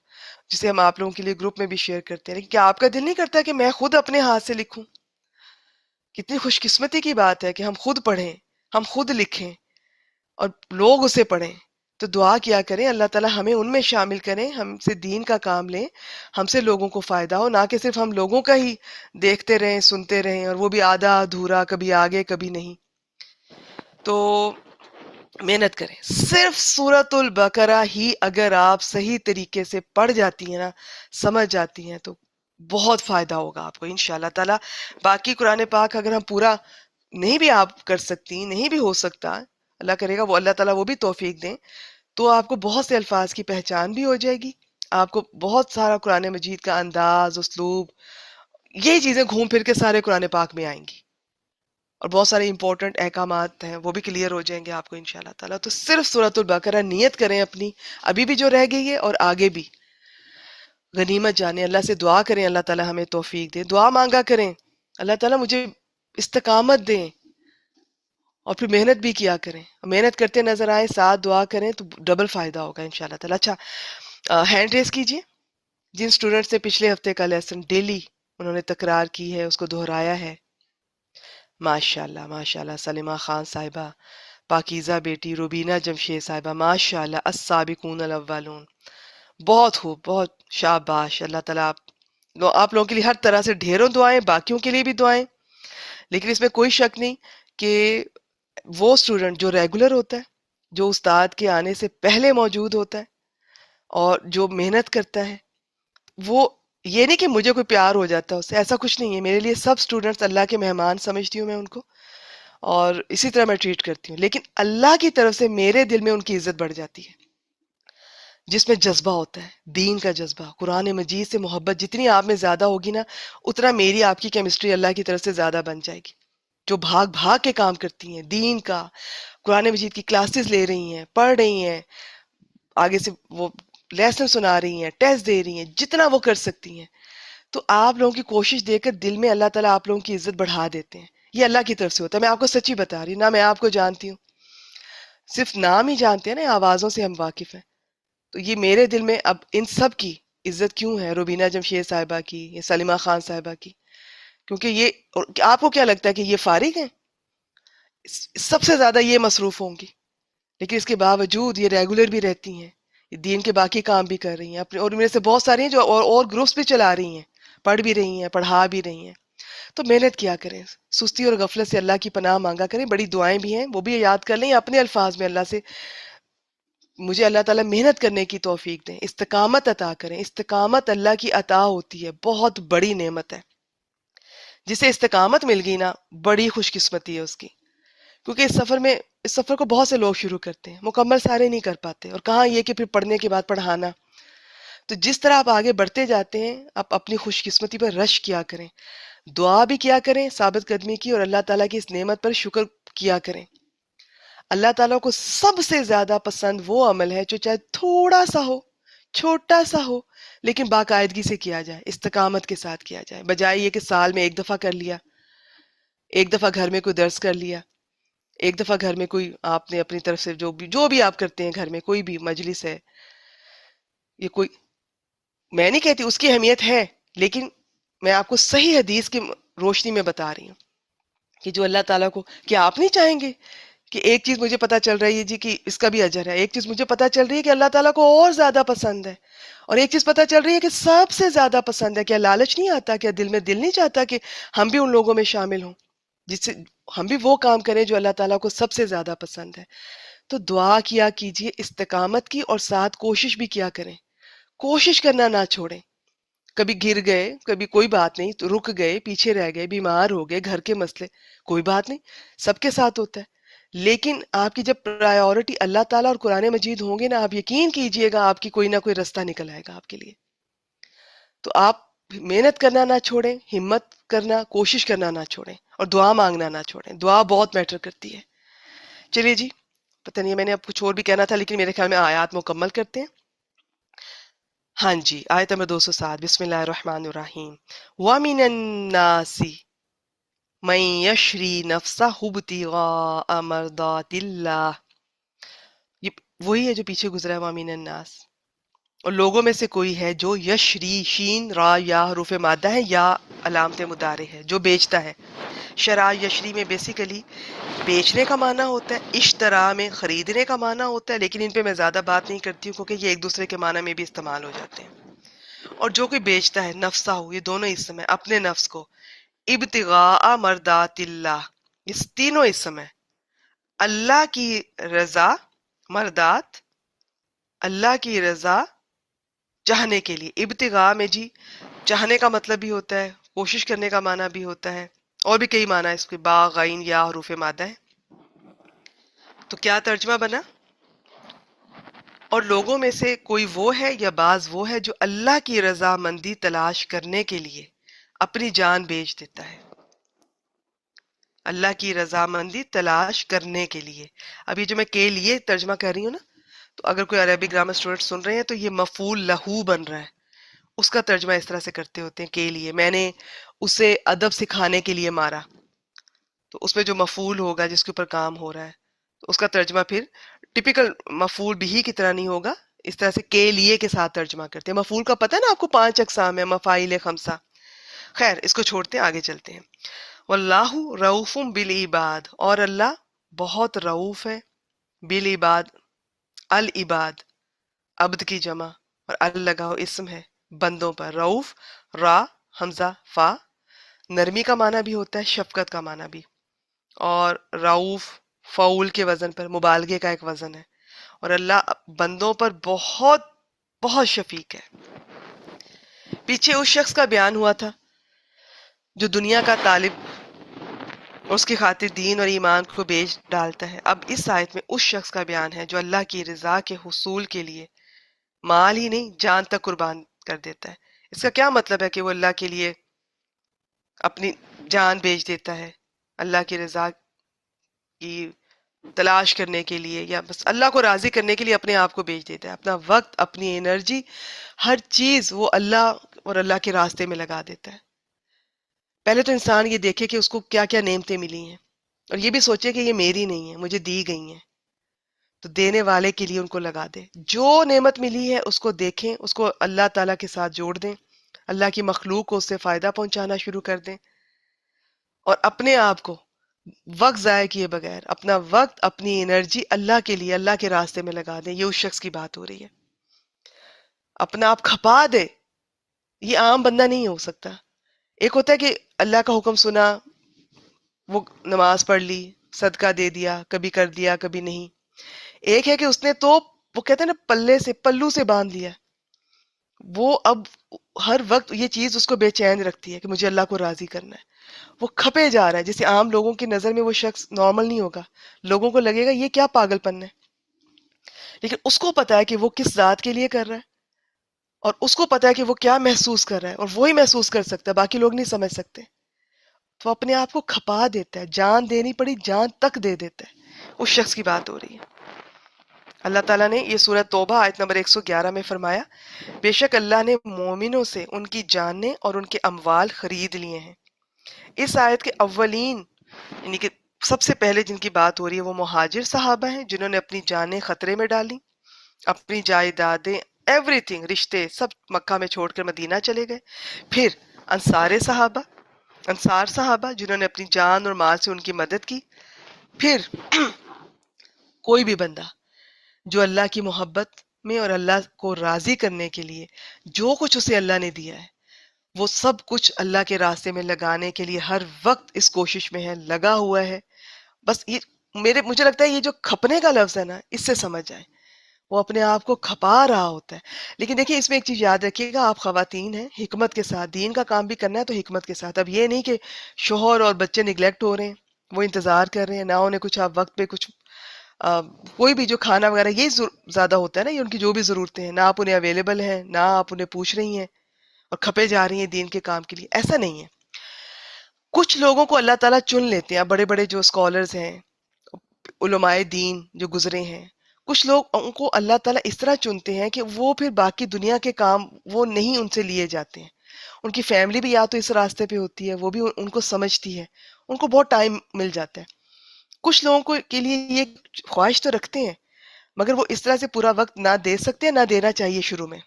جسے ہم آپ لوگوں کے لیے گروپ میں بھی شیئر کرتے ہیں۔ لیکن کیا آپ کا دل نہیں کرتا کہ میں خود اپنے ہاتھ سے لکھوں؟ کتنی خوش قسمتی کی بات ہے کہ ہم خود پڑھیں، ہم خود لکھیں اور لوگ اسے پڑھیں۔ تو دعا کیا کریں اللہ تعالیٰ ہمیں ان میں شامل کریں، ہم سے دین کا کام لیں، ہم سے لوگوں کو فائدہ ہو، نہ کہ صرف ہم لوگوں کا ہی دیکھتے رہیں، سنتے رہیں، اور وہ بھی آدھا ادھورا، کبھی آگے کبھی نہیں۔ تو محنت کریں، صرف سورۃ البقرہ ہی اگر آپ صحیح طریقے سے پڑھ جاتی ہیں نا، سمجھ جاتی ہیں، تو بہت فائدہ ہوگا آپ کو انشاءاللہ تعالیٰ۔ باقی قرآن پاک اگر ہم پورا نہیں بھی آپ کر سکتی، نہیں بھی ہو سکتا، اللہ کرے گا وہ اللہ تعالیٰ وہ بھی توفیق دیں، تو آپ کو بہت سے الفاظ کی پہچان بھی ہو جائے گی، آپ کو بہت سارا قرآن مجید کا انداز، اسلوب، یہی چیزیں گھوم پھر کے سارے قرآن پاک میں آئیں گی، اور بہت سارے امپورٹنٹ احکامات ہیں وہ بھی کلیئر ہو جائیں گے آپ کو انشاءاللہ تعالیٰ۔ تو صرف سورۃ البقرہ نیت کریں اپنی، ابھی بھی جو رہ گئی ہے اور آگے بھی، غنیمت جانیں، اللہ سے دعا کریں اللہ تعالیٰ ہمیں توفیق دے، دعا مانگا کریں اللہ تعالیٰ مجھے استقامت دیں، اور پھر محنت بھی کیا کریں، محنت کرتے نظر آئے، ساتھ دعا کریں تو ڈبل فائدہ ہوگا انشاءاللہ تعالیٰ۔ اچھا، ہینڈ ریز کیجئے جن سٹوڈنٹس نے پچھلے ہفتے کا لیسن ڈیلی انہوں نے تکرار کی ہے، اس کو دہرایا ہے۔ ماشاءاللہ ماشاءاللہ، سلیمہ خان صاحبہ، پاکیزہ بیٹی، روبینہ جمشید صاحبہ، ماشاءاللہ، السابقون الاولون، بہت خوب، بہت شاباش، اللہ تعالیٰ آپ لوگوں کے لیے ہر طرح سے ڈھیروں دعائیں، باقیوں کے لیے بھی دعائیں۔ لیکن اس میں کوئی شک نہیں کہ وہ اسٹوڈنٹ جو ریگولر ہوتا ہے، جو استاد کے آنے سے پہلے موجود ہوتا ہے اور جو محنت کرتا ہے، وہ یہ نہیں کہ مجھے کوئی پیار ہو جاتا ہے اس سے، ایسا کچھ نہیں ہے۔ میرے لیے سب اسٹوڈنٹس اللہ کے مہمان سمجھتی ہوں میں ان کو، اور اسی طرح میں ٹریٹ کرتی ہوں، لیکن اللہ کی طرف سے میرے دل میں ان کی عزت بڑھ جاتی ہے، جس میں جذبہ ہوتا ہے، دین کا جذبہ، قرآن مجید سے محبت جتنی آپ میں زیادہ ہوگی نا، اتنا میری آپ کی کیمسٹری اللہ کی طرف سے زیادہ بن جائے گی۔ جو بھاگ بھاگ کے کام کرتی ہیں، دین کا، قرآن مجید کی کلاسز لے رہی ہیں، پڑھ رہی ہیں، آگے سے وہ لیسن سنا رہی ہیں، ٹیسٹ دے رہی ہیں، جتنا وہ کر سکتی ہیں، تو آپ لوگوں کی کوشش دیکھ کر دل میں اللہ تعالیٰ آپ لوگوں کی عزت بڑھا دیتے ہیں۔ یہ اللہ کی طرف سے ہوتا ہے، میں آپ کو سچی بتا رہی ہوں، نہ میں آپ کو جانتی ہوں، صرف نام ہی جانتے ہیں نا، آوازوں سے ہم واقف ہیں۔ تو یہ میرے دل میں اب ان سب کی عزت کیوں ہے، روبینہ جمشید صاحبہ کی، یا سلیمہ خان صاحبہ کی، کیونکہ یہ، آپ کو کیا لگتا ہے کہ یہ فارغ ہیں؟ سب سے زیادہ یہ مصروف ہوں گی، لیکن اس کے باوجود یہ ریگولر بھی رہتی ہیں، یہ دین کے باقی کام بھی کر رہی ہیں اپنے، اور میرے سے بہت ساری ہیں جو اور گروپس بھی چلا رہی ہیں، پڑھ بھی رہی ہیں، پڑھا بھی رہی ہیں۔ تو محنت کیا کریں، سستی اور غفلت سے اللہ کی پناہ مانگا کریں، بڑی دعائیں بھی ہیں وہ بھی یاد کر لیں، اپنے الفاظ میں اللہ سے مجھے اللہ تعالیٰ محنت کرنے کی توفیق دیں، استقامت عطا کریں۔ استقامت اللہ کی عطا ہوتی ہے، بہت بڑی نعمت ہے، جسے استقامت مل گئی نا، بڑی خوش قسمتی ہے اس کی، کیونکہ اس سفر کو بہت سے لوگ شروع کرتے ہیں، مکمل سارے نہیں کر پاتے، اور کہاں یہ کہ پھر پڑھنے کے بعد پڑھانا۔ تو جس طرح آپ آگے بڑھتے جاتے ہیں، آپ اپنی خوش قسمتی پر رش کیا کریں، دعا بھی کیا کریں ثابت قدمی کی، اور اللہ تعالیٰ کی اس نعمت پر شکر کیا کریں۔ اللہ تعالیٰ کو سب سے زیادہ پسند وہ عمل ہے جو چاہے تھوڑا سا ہو، چھوٹا سا ہو، لیکن باقاعدگی سے کیا جائے، استقامت کے ساتھ کیا جائے، بجائے یہ کہ سال میں ایک دفعہ کر لیا، ایک دفعہ گھر میں کوئی درس کر لیا، ایک دفعہ گھر میں کوئی آپ نے اپنی طرف سے جو بھی آپ کرتے ہیں گھر میں، کوئی بھی مجلس ہے، یہ کوئی، میں نہیں کہتی اس کی اہمیت ہے، لیکن میں آپ کو صحیح حدیث کی روشنی میں بتا رہی ہوں کہ جو اللہ تعالیٰ کو، کیا آپ نہیں چاہیں گے کہ ایک چیز مجھے پتا چل رہی ہے جی کہ اس کا بھی اجر ہے، ایک چیز مجھے پتا چل رہی ہے کہ اللہ تعالیٰ کو اور زیادہ پسند ہے، اور ایک چیز پتا چل رہی ہے کہ سب سے زیادہ پسند ہے؟ کیا لالچ نہیں آتا؟ کیا دل نہیں چاہتا کہ ہم بھی ان لوگوں میں شامل ہوں جس سے ہم بھی وہ کام کریں جو اللہ تعالیٰ کو سب سے زیادہ پسند ہے؟ تو دعا کیا کیجئے استقامت کی، اور ساتھ کوشش بھی کیا کریں، کوشش کرنا نہ چھوڑیں۔ کبھی گر گئے، کبھی کوئی بات نہیں، تو رک گئے، پیچھے رہ گئے، بیمار ہو گئے، گھر کے مسئلے، کوئی بات نہیں، سب کے ساتھ ہوتا ہے، لیکن آپ کی جب پرائیورٹی اللہ تعالیٰ اور قرآن مجید ہوں گے نا، آپ یقین کیجئے گا آپ کی کوئی نہ کوئی رستہ نکل آئے گا آپ کے لیے۔ تو آپ محنت کرنا نہ چھوڑیں، ہمت کرنا، کوشش کرنا نہ چھوڑیں، اور دعا مانگنا نہ چھوڑیں، دعا بہت میٹر کرتی ہے۔ چلیے جی، پتہ نہیں میں نے اب کچھ اور بھی کہنا تھا، لیکن میرے خیال میں آیات مکمل کرتے ہیں۔ ہاں جی، آیت نمبر 207، بسم اللہ الرحمن الرحیم۔ وَمِنَ النَّاسِ مَن يَشْرِي نَفْسَهُ ابْتِغَاءَ مَرْضَاتِ اللَّهِ، یہ وہی ہے جو پیچھے گزرا ہے، وَمِنَ النَّاسِ، اور لوگوں میں سے کوئی ہے جو یشری، شین را یا حروف مادہ ہے یا علامت مضارع ہے، جو بیچتا ہے۔ شرع یشری میں بیسیکلی بیچنے کا معنی ہوتا ہے، اشترا میں خریدنے کا معنی ہوتا ہے، لیکن ان پہ میں زیادہ بات نہیں کرتی ہوں کیونکہ یہ ایک دوسرے کے معنی میں بھی استعمال ہو جاتے ہیں۔ اور جو کوئی بیچتا ہے نفسہ ہو، یہ دونوں اسم ہے، اپنے نفس کو، ابتغاء مرضات اللہ، یہ تینوں اسم ہے، اللہ کی رضا، مردات، اللہ کی رضا چاہنے کے لیے۔ ابتغاء میں جی چاہنے کا مطلب بھی ہوتا ہے، کوشش کرنے کا معنی بھی ہوتا ہے، اور بھی کئی معنی اس کے، با، غین یا حروف مادہ ہے۔ تو کیا ترجمہ بنا؟ اور لوگوں میں سے کوئی وہ ہے یا بعض وہ ہے جو اللہ کی رضا مندی تلاش کرنے کے لیے اپنی جان بیچ دیتا ہے، اللہ کی رضا مندی تلاش کرنے کے لیے۔ اب یہ جو میں کے لیے ترجمہ کر رہی ہوں نا، تو اگر کوئی عربی گرامر اسٹوڈنٹ سن رہے ہیں تو یہ مفعول لہو بن رہا ہے، اس کا ترجمہ اس طرح سے کرتے ہوتے ہیں، کے لیے، میں نے اسے ادب سکھانے کے لیے مارا، تو اس میں جو مفعول ہوگا جس کے اوپر کام ہو رہا ہے، تو اس کا ترجمہ پھر ٹپیکل مفعول بھی کی طرح نہیں ہوگا، اس طرح سے کے لیے کے ساتھ ترجمہ کرتے ہیں۔ مفعول کا پتہ ہے نا آپ کو 5 اقسام ہے، مفاعیل خمسہ۔ خیر، اس کو چھوڑتے ہیں، آگے چلتے ہیں۔ واللہ رؤوف بالعباد، اور اللہ بہت رؤوف ہے، بالعباد، العباد، عبد کی جمع، اور لگاؤ اسم ہے بندوں پر، رؤوف، را، حمزہ، فا، نرمی کا معنی بھی ہوتا ہے، شفقت کا معنی بھی، اور رؤوف فعول کے وزن پر، مبالغے کا ایک وزن ہے، اور اللہ بندوں پر بہت بہت شفیق ہے۔ پیچھے اس شخص کا بیان ہوا تھا جو دنیا کا طالب اس کی خاطر دین اور ایمان کو بیچ ڈالتا ہے۔ اب اس آیت میں اس شخص کا بیان ہے جو اللہ کی رضا کے حصول کے لیے مال ہی نہیں، جان تک قربان کر دیتا ہے۔ اس کا کیا مطلب ہے کہ وہ اللہ کے لیے اپنی جان بیچ دیتا ہے، اللہ کی رضا کی تلاش کرنے کے لیے، یا بس اللہ کو راضی کرنے کے لیے اپنے آپ کو بیچ دیتا ہے، اپنا وقت، اپنی انرجی، ہر چیز وہ اللہ اور اللہ کے راستے میں لگا دیتا ہے۔ پہلے تو انسان یہ دیکھے کہ اس کو کیا کیا نعمتیں ملی ہیں، اور یہ بھی سوچے کہ یہ میری نہیں ہے، مجھے دی گئی ہیں، تو دینے والے کے لیے ان کو لگا دے۔ جو نعمت ملی ہے اس کو دیکھیں، اس کو اللہ تعالیٰ کے ساتھ جوڑ دیں، اللہ کی مخلوق کو اس سے فائدہ پہنچانا شروع کر دیں، اور اپنے آپ کو وقت ضائع کیے بغیر اپنا وقت، اپنی انرجی اللہ کے لیے، اللہ کے راستے میں لگا دیں۔ یہ اس شخص کی بات ہو رہی ہے، اپنا آپ کھپا دے۔ یہ عام بندہ نہیں ہو سکتا۔ ایک ہوتا ہے کہ اللہ کا حکم سنا، وہ نماز پڑھ لی، صدقہ دے دیا، کبھی کر دیا کبھی نہیں۔ ایک ہے کہ اس نے تو، وہ کہتے ہیں نا، پلے سے، پلو سے باندھ لیا، وہ اب ہر وقت یہ چیز اس کو بے چین رکھتی ہے کہ مجھے اللہ کو راضی کرنا ہے، وہ کھپے جا رہا ہے۔ جیسے عام لوگوں کی نظر میں وہ شخص نارمل نہیں ہوگا، لوگوں کو لگے گا یہ کیا پاگل پن ہے، لیکن اس کو پتا ہے کہ وہ کس ذات کے لیے کر رہا ہے، اور اس کو پتا ہے کہ وہ کیا محسوس کر رہا ہے، اور وہی محسوس کر سکتا ہے، باقی لوگ نہیں سمجھ سکتے۔ تو اپنے آپ کو کھپا دیتا ہے، جان دینی پڑی جان تک دے دیتا ہے۔ اس شخص کی بات ہو رہی ہے۔ اللہ تعالیٰ نے یہ سورۃ توبہ آیت نمبر 111 میں فرمایا، بے شک اللہ نے مومنوں سے ان کی جانیں اور ان کے اموال خرید لیے ہیں۔ اس آیت کے اولین یعنی کہ سب سے پہلے جن کی بات ہو رہی ہے وہ مہاجر صحابہ ہیں جنہوں نے اپنی جانیں خطرے میں ڈالی، اپنی جائیدادیں، ایوری تھنگ، رشتے سب مکہ میں چھوڑ کر مدینہ چلے گئے۔ پھر انصار صحابہ جنہوں نے اپنی جان اور مال سے ان کی مدد کی۔ پھر کوئی بھی بندہ جو اللہ کی محبت میں اور اللہ کو راضی کرنے کے لیے جو کچھ اسے اللہ نے دیا ہے وہ سب کچھ اللہ کے راستے میں لگانے کے لیے ہر وقت اس کوشش میں ہے، لگا ہوا ہے۔ بس یہ مجھے لگتا ہے یہ جو کھپنے کا لفظ ہے نا، اس سے سمجھ جائیں، وہ اپنے آپ کو کھپا رہا ہوتا ہے۔ لیکن دیکھیں اس میں ایک چیز یاد رکھیے گا، آپ خواتین ہیں، حکمت کے ساتھ دین کا کام بھی کرنا ہے تو حکمت کے ساتھ۔ اب یہ نہیں کہ شوہر اور بچے نگلیکٹ ہو رہے ہیں، وہ انتظار کر رہے ہیں، نہ انہیں کچھ آپ وقت پہ کچھ کوئی بھی جو کھانا وغیرہ یہ زیادہ ہوتا ہے نا، یہ ان کی جو بھی ضرورتیں ہیں، نہ آپ انہیں اویلیبل ہیں، نہ آپ انہیں پوچھ رہی ہیں اور کھپے جا رہی ہیں دین کے کام کے لیے، ایسا نہیں ہے۔ کچھ لوگوں کو اللہ تعالیٰ چن لیتے ہیں، بڑے بڑے جو اسکالرز ہیں، علماء دین جو گزرے ہیں، کچھ لوگ ان کو اللہ تعالیٰ اس طرح چنتے ہیں کہ وہ پھر باقی دنیا کے کام وہ نہیں ان سے لیے جاتے ہیں۔ ان کی فیملی بھی یا تو اس راستے پہ ہوتی ہے، وہ بھی ان کو سمجھتی ہے، ان کو بہت ٹائم مل جاتا ہے۔ کچھ لوگوں کو کے لیے یہ خواہش تو رکھتے ہیں مگر وہ اس طرح سے پورا وقت نہ دے سکتے، نہ دینا چاہیے شروع میں۔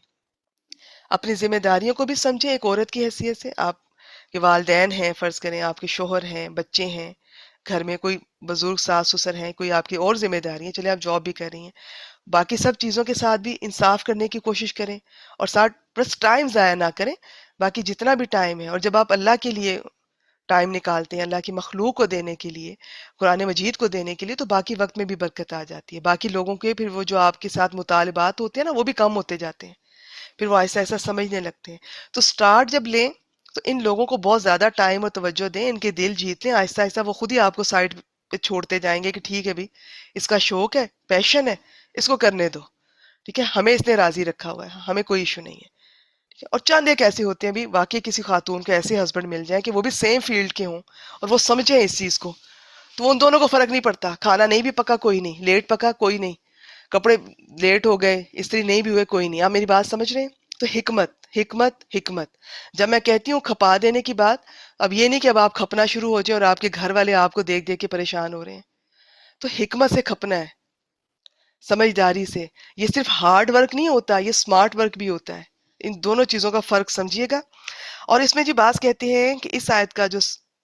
اپنی ذمہ داریوں کو بھی سمجھیں ایک عورت کی حیثیت سے، آپ کے والدین ہیں، فرض کریں آپ کے شوہر ہیں، بچے ہیں، گھر میں کوئی بزرگ ساس سسر ہیں، کوئی آپ کی اور ذمہ داری ہیں، چلے آپ جاب بھی کر رہی ہیں، باقی سب چیزوں کے ساتھ بھی انصاف کرنے کی کوشش کریں اور ساتھ بس ٹائم ضائع نہ کریں۔ باقی جتنا بھی ٹائم ہے، اور جب آپ اللہ کے لیے ٹائم نکالتے ہیں، اللہ کی مخلوق کو دینے کے لیے، قرآن مجید کو دینے کے لیے، تو باقی وقت میں بھی برکت آ جاتی ہے۔ باقی لوگوں کے پھر وہ جو آپ کے ساتھ مطالبات ہوتے ہیں نا، وہ بھی کم ہوتے جاتے ہیں، پھر وہ ایسا ایسا سمجھنے لگتے ہیں۔ تو سٹارٹ جب لیں تو ان لوگوں کو بہت زیادہ ٹائم اور توجہ دیں، ان کے دل جیت لیں، آہستہ آہستہ وہ خود ہی آپ کو سائڈ پہ چھوڑتے جائیں گے کہ ٹھیک ہے بھی، اس کا شوق ہے، پیشن ہے، اس کو کرنے دو، ٹھیک ہے، ہمیں اس نے راضی رکھا ہوا ہے، ہمیں کوئی ایشو نہیں ہے، ٹھیک ہے۔ اور چند ایک ایسے ہوتے ہیں بھی، واقعی کسی خاتون کو ایسے ہسبینڈ مل جائیں کہ وہ بھی سیم فیلڈ کے ہوں اور وہ سمجھیں اس چیز کو، تو وہ ان دونوں کو فرق نہیں پڑتا، کھانا نہیں بھی پکا کوئی نہیں، لیٹ پکا کوئی نہیں، کپڑے لیٹ ہو گئے، استری نہیں بھی ہوئے کوئی نہیں۔ آپ میری بات سمجھ رہے ہیں؟ تو حکمت حکمت حکمت، جب میں کہتی ہوں کھپا دینے کی بات، اب یہ نہیں کہ اب آپ کھپنا شروع ہو جائے اور آپ کے گھر والے آپ کو دیکھ دیکھ کے پریشان ہو رہے ہیں، تو حکمت سے کھپنا ہے، سمجھداری سے۔ یہ صرف ہارڈ ورک نہیں ہوتا، یہ سمارٹ ورک بھی ہوتا ہے۔ ان دونوں چیزوں کا فرق سمجھیے گا۔ اور اس میں جی بعض کہتے ہیں کہ اس آیت کا جو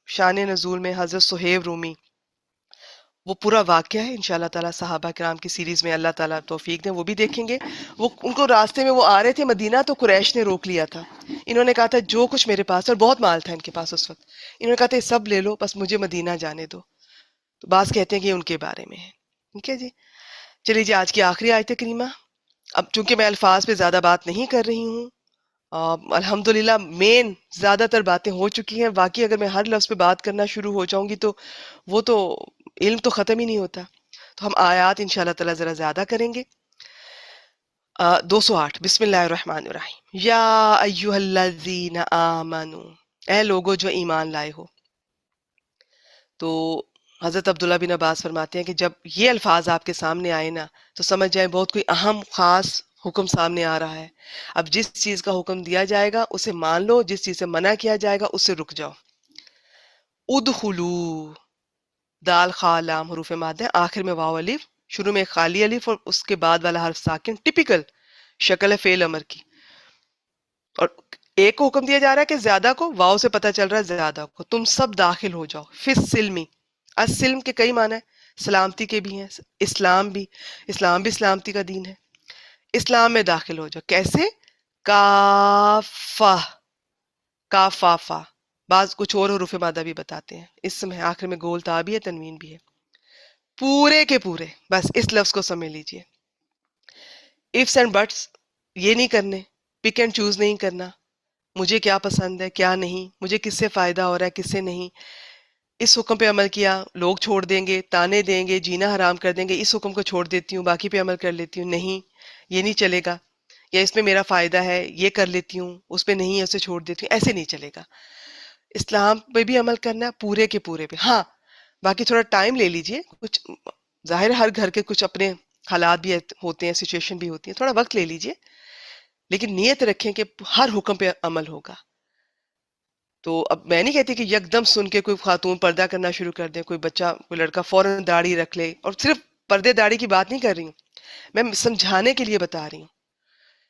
شان نزول میں حضرت صہیب رومی، وہ پورا واقعہ ہے انشاءاللہ تعالیٰ صحابہ کرام کی سیریز میں، اللہ تعالیٰ توفیق دیں وہ بھی دیکھیں گے۔ وہ ان کو راستے میں وہ آ رہے تھے مدینہ، تو قریش نے روک لیا تھا، انہوں نے کہا تھا جو کچھ میرے پاس ہے، اور بہت مال تھا ان کے پاس اس وقت، انہوں نے کہا تھا یہ سب لے لو بس مجھے مدینہ جانے دو۔ تو بعض کہتے ہیں کہ یہ ان کے بارے میں ہے، ٹھیک ہے جی۔ چلیے جی، آج کی آخری آیت کریمہ۔ اب چونکہ میں الفاظ پہ زیادہ بات نہیں کر رہی ہوں، الحمدللہ مین زیادہ تر باتیں ہو چکی ہیں، باقی اگر میں ہر لفظ پہ بات کرنا شروع ہو جاؤں گی تو وہ تو علم تو ختم ہی نہیں ہوتا۔ تو ہم آیات انشاءاللہ تعالیٰ ذرا زیادہ کریں گے۔ 208، بسم اللہ الرحمن الرحیم، یا ایہا الذین آمنو، اے لوگو جو ایمان لائے ہو۔ تو حضرت عبداللہ بن عباس فرماتے ہیں کہ جب یہ الفاظ آپ کے سامنے آئے نا، تو سمجھ جائیں بہت کوئی اہم خاص حکم سامنے آ رہا ہے۔ اب جس چیز کا حکم دیا جائے گا اسے مان لو، جس چیز سے منع کیا جائے گا اس سے رک جاؤ۔ ادخلو، دال خا لام حروف مادہ، آخر میں واو الف، شروع میں خالی الف اور اس کے بعد والا حرف ساکن، ٹپیکل شکل ہے فعل امر کی۔ اور ایک کو حکم دیا جا رہا ہے کہ زیادہ کو، واو سے پتہ چل رہا ہے زیادہ کو، تم سب داخل ہو جاؤ فی السلمی۔ السلم کے کئی معنی ہیں، سلامتی کے بھی ہیں، اسلام بھی سلامتی کا دین ہے۔ اسلام میں داخل ہو جاؤ، کیسے؟ کافہ، کافافا، بعض کچھ اور حروف مادہ بھی بتاتے ہیں، اسم ہے، آخر میں گول تا بھی ہے، تنوین بھی ہے، پورے کے پورے، بس اس لفظ کو سمجھ لیجئے۔ ifs اینڈ بٹس یہ نہیں کرنے، پک اینڈ چوز نہیں کرنا، مجھے کیا پسند ہے کیا نہیں، مجھے کس سے فائدہ ہو رہا ہے کس سے نہیں، اس حکم پہ عمل کیا لوگ چھوڑ دیں گے، تانے دیں گے، جینا حرام کر دیں گے، اس حکم کو چھوڑ دیتی ہوں باقی پہ عمل کر لیتی ہوں، نہیں یہ نہیں چلے گا، یا اس میں میرا فائدہ ہے یہ کر لیتی ہوں، اس پہ نہیں ہے اسے چھوڑ دیتی ہوں، ایسے نہیں چلے گا۔ اسلام پہ بھی عمل کرنا ہے، پورے کے پورے پہ، ہاں باقی تھوڑا ٹائم لے لیجئے، کچھ ظاہر ہے ہر گھر کے کچھ اپنے حالات بھی ہوتے ہیں، سچویشن بھی ہوتی ہے، تھوڑا وقت لے لیجئے، لیکن نیت رکھیں کہ ہر حکم پہ عمل ہوگا۔ تو اب میں نہیں کہتی کہ یکدم سن کے کوئی خاتون پردہ کرنا شروع کر دے، کوئی بچہ کوئی لڑکا فوراً داڑھی رکھ لے، اور صرف پردے داڑھی کی بات نہیں کر رہی ہوں، میں سمجھانے کے لیے بتا رہی ہوں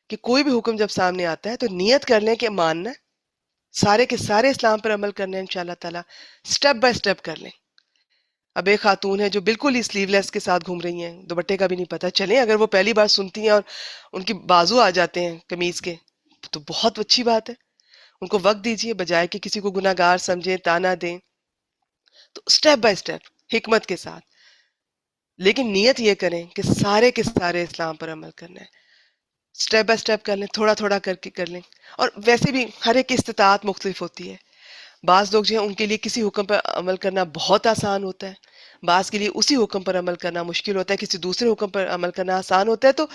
کہ کوئی بھی حکم جب سامنے آتا ہے تو نیت کر لیں کہ ماننا ہے، سارے کے سارے اسلام پر عمل کرنے ہیں انشاءاللہ تعالیٰ، سٹیپ بائی سٹیپ کر لیں۔ اب ایک خاتون ہے جو بالکل ہی سلیو لیس کے ساتھ گھوم رہی ہیں، دوپٹے کا بھی نہیں پتہ، چلیں اگر وہ پہلی بار سنتی ہیں اور ان کی بازو آ جاتے ہیں قمیض کے تو بہت اچھی بات ہے، ان کو وقت دیجیے بجائے کہ کسی کو گناہ گار سمجھیں، تانا دیں، تو سٹیپ بائی سٹیپ حکمت کے ساتھ، لیکن نیت یہ کریں کہ سارے کے سارے اسلام پر عمل کرنا ہے، سٹیپ بائی سٹیپ کر لیں، تھوڑا تھوڑا کر کے کر لیں۔ اور ویسے بھی ہر ایک کی استطاعت مختلف ہوتی ہے، بعض لوگ جو ہیں ان کے لیے کسی حکم پر عمل کرنا بہت آسان ہوتا ہے، بعض کے لیے اسی حکم پر عمل کرنا مشکل ہوتا ہے، کسی دوسرے حکم پر عمل کرنا آسان ہوتا ہے۔ تو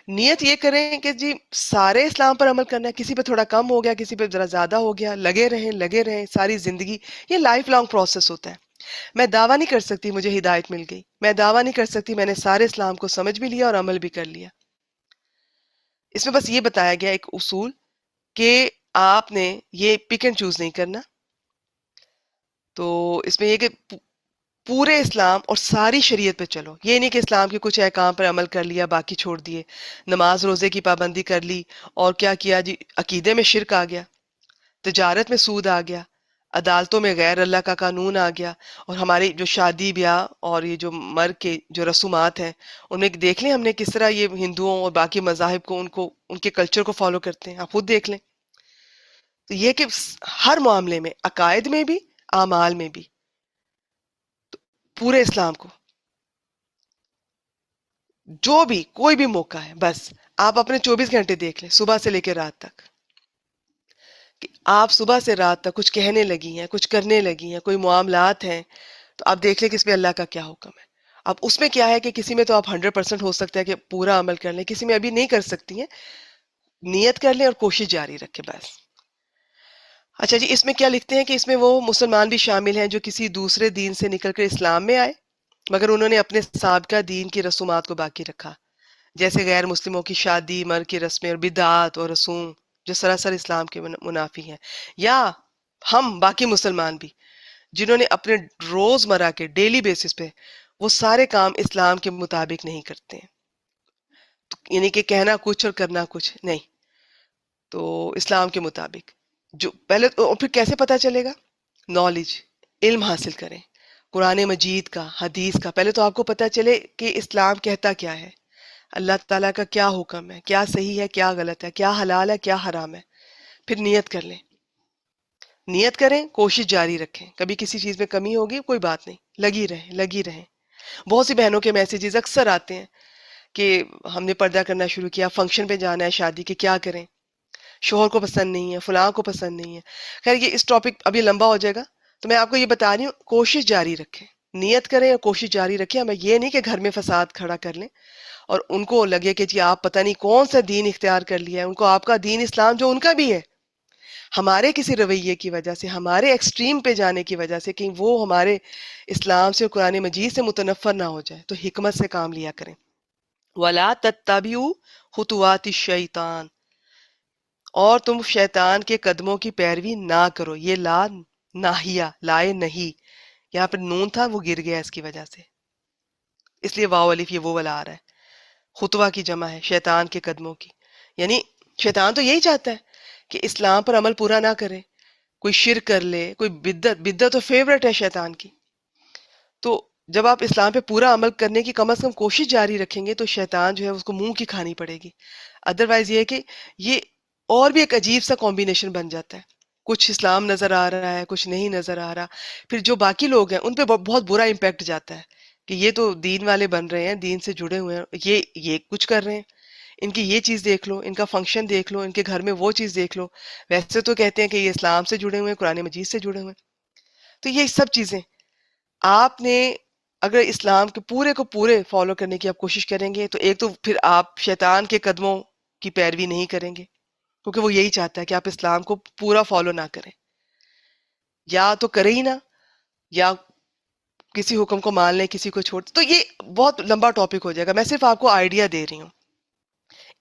نیت یہ کریں کہ جی سارے اسلام پر عمل کرنا ہے، کسی پہ تھوڑا کم ہو گیا، کسی پہ ذرا زیادہ ہو گیا، لگے رہیں ساری زندگی، یہ لائف لانگ پروسیس ہوتا ہے۔ میں دعویٰ نہیں کر سکتی مجھے ہدایت مل گئی، میں دعویٰ نہیں کر سکتی میں نے سارے اسلام کو سمجھ بھی لیا اور عمل بھی کر لیا۔ اس میں بس یہ بتایا گیا ایک اصول کہ آپ نے یہ پک اینڈ چوز نہیں کرنا۔ تو اس میں یہ کہ پورے اسلام اور ساری شریعت پہ چلو، یہ نہیں کہ اسلام کے کچھ احکام پر عمل کر لیا باقی چھوڑ دیے، نماز روزے کی پابندی کر لی اور کیا کیا جی، عقیدے میں شرک آ گیا، تجارت میں سود آ گیا، عدالتوں میں غیر اللہ کا قانون آ گیا، اور ہماری جو شادی بیاہ اور یہ جو مرگ کے جو رسومات ہیں ان میں دیکھ لیں ہم نے کس طرح یہ ہندوؤں اور باقی مذاہب کو ان کے کلچر کو فالو کرتے ہیں، آپ خود دیکھ لیں۔ تو یہ کہ ہر معاملے میں، عقائد میں بھی، اعمال میں بھی، پورے اسلام کو جو بھی کوئی بھی موقع ہے، بس آپ اپنے 24 گھنٹے دیکھ لیں صبح سے لے کے رات تک، کہ آپ صبح سے رات تک کچھ کہنے لگی ہیں، کچھ کرنے لگی ہیں، کوئی معاملات ہیں، تو آپ دیکھ لیں کہ اس میں اللہ کا کیا حکم ہے۔ اب اس میں کیا ہے کہ کسی میں تو آپ 100% ہو سکتا ہے کہ پورا عمل کر لیں، کسی میں ابھی نہیں کر سکتی ہیں، نیت کر لیں اور کوشش جاری رکھیں بس۔ اچھا جی، اس میں کیا لکھتے ہیں کہ اس میں وہ مسلمان بھی شامل ہیں جو کسی دوسرے دین سے نکل کر اسلام میں آئے مگر انہوں نے اپنے سابقہ دین کی رسومات کو باقی رکھا، جیسے غیر مسلموں کی شادی، مرگ کی رسمیں اور بدعات اور رسوم جو سراسر اسلام کے منافی ہیں، یا ہم باقی مسلمان بھی جنہوں نے اپنے روز مرہ کے ڈیلی بیسس پہ وہ سارے کام اسلام کے مطابق نہیں کرتے ہیں، یعنی کہ کہنا کچھ اور کرنا کچھ نہیں، تو اسلام کے مطابق جو پہلے اور پھر کیسے پتا چلے گا؟ نالج، علم حاصل کریں قرآن مجید کا، حدیث کا، پہلے تو آپ کو پتا چلے کہ اسلام کہتا کیا ہے، اللہ تعالیٰ کا کیا حکم ہے، کیا صحیح ہے، کیا غلط ہے، کیا حلال ہے، کیا حرام ہے، پھر نیت کر لیں، نیت کریں، کوشش جاری رکھیں، کبھی کسی چیز میں کمی ہوگی کوئی بات نہیں، لگی رہیں۔ بہت سی بہنوں کے میسیجز اکثر آتے ہیں کہ ہم نے پردہ کرنا شروع کیا، فنکشن پہ جانا ہے شادی کے، کیا کریں، شوہر کو پسند نہیں ہے، فلاں کو پسند نہیں ہے۔ خیر یہ اس ٹاپک ابھی لمبا ہو جائے گا، تو میں آپ کو یہ بتا رہی ہوں کوشش جاری رکھیں، نیت کریں اور کوشش جاری رکھیں۔ ہمیں یہ نہیں کہ گھر میں فساد کھڑا کر لیں اور ان کو لگے کہ جی آپ پتہ نہیں کون سا دین اختیار کر لیا ہے، ان کو آپ کا دین اسلام جو ان کا بھی ہے، ہمارے کسی رویے کی وجہ سے، ہمارے ایکسٹریم پہ جانے کی وجہ سے کہیں وہ ہمارے اسلام سے اور قرآن مجید سے متنفر نہ ہو جائے، تو حکمت سے کام لیا کریں۔ وَلَا تَتَّبِعُوا خُطُوَاتِ الشَّیطان، اور تم شیطان کے قدموں کی پیروی نہ کرو۔ یہ لا ناہیہ، لائے نہیں، یہاں پر نون تھا وہ گر گیا اس کی وجہ سے، اس لیے واو الف یہ وہ والا آ رہا ہے۔ خطوہ کی جمع ہے شیطان کے قدموں کی، یعنی شیطان تو یہی چاہتا ہے کہ اسلام پر عمل پورا نہ کرے، کوئی شرک کر لے، کوئی بدعت تو فیوریٹ ہے شیطان کی۔ تو جب آپ اسلام پہ پورا عمل کرنے کی کم از کم کوشش جاری رکھیں گے تو شیطان جو ہے اس کو منہ کی کھانی پڑے گی۔ ادروائز یہ ہے کہ یہ اور بھی ایک عجیب سا کمبینیشن بن جاتا ہے، کچھ اسلام نظر آ رہا ہے، کچھ نہیں نظر آ رہا، پھر جو باقی لوگ ہیں ان پہ بہت برا امپیکٹ جاتا ہے کہ یہ تو دین والے بن رہے ہیں، دین سے جڑے ہوئے ہیں، یہ کچھ کر رہے ہیں، ان کی یہ چیز دیکھ لو، ان کا فنکشن دیکھ لو، ان کے گھر میں وہ چیز دیکھ لو، ویسے تو کہتے ہیں کہ یہ اسلام سے جڑے ہوئے ہیں، قرآن مجید سے جڑے ہوئے ہیں۔ تو یہ سب چیزیں آپ نے اگر اسلام کے پورے کو پورے فالو کرنے کی آپ کوشش کریں گے تو ایک تو پھر آپ شیطان کے قدموں کی پیروی نہیں کریں گے، کیونکہ وہ یہی چاہتا ہے کہ آپ اسلام کو پورا فالو نہ کریں، یا تو کریں ہی نہ، یا کسی حکم کو مان لیں، کسی کو چھوڑ، تو یہ بہت لمبا ٹاپک ہو جائے گا، میں صرف آپ کو آئیڈیا دے رہی ہوں۔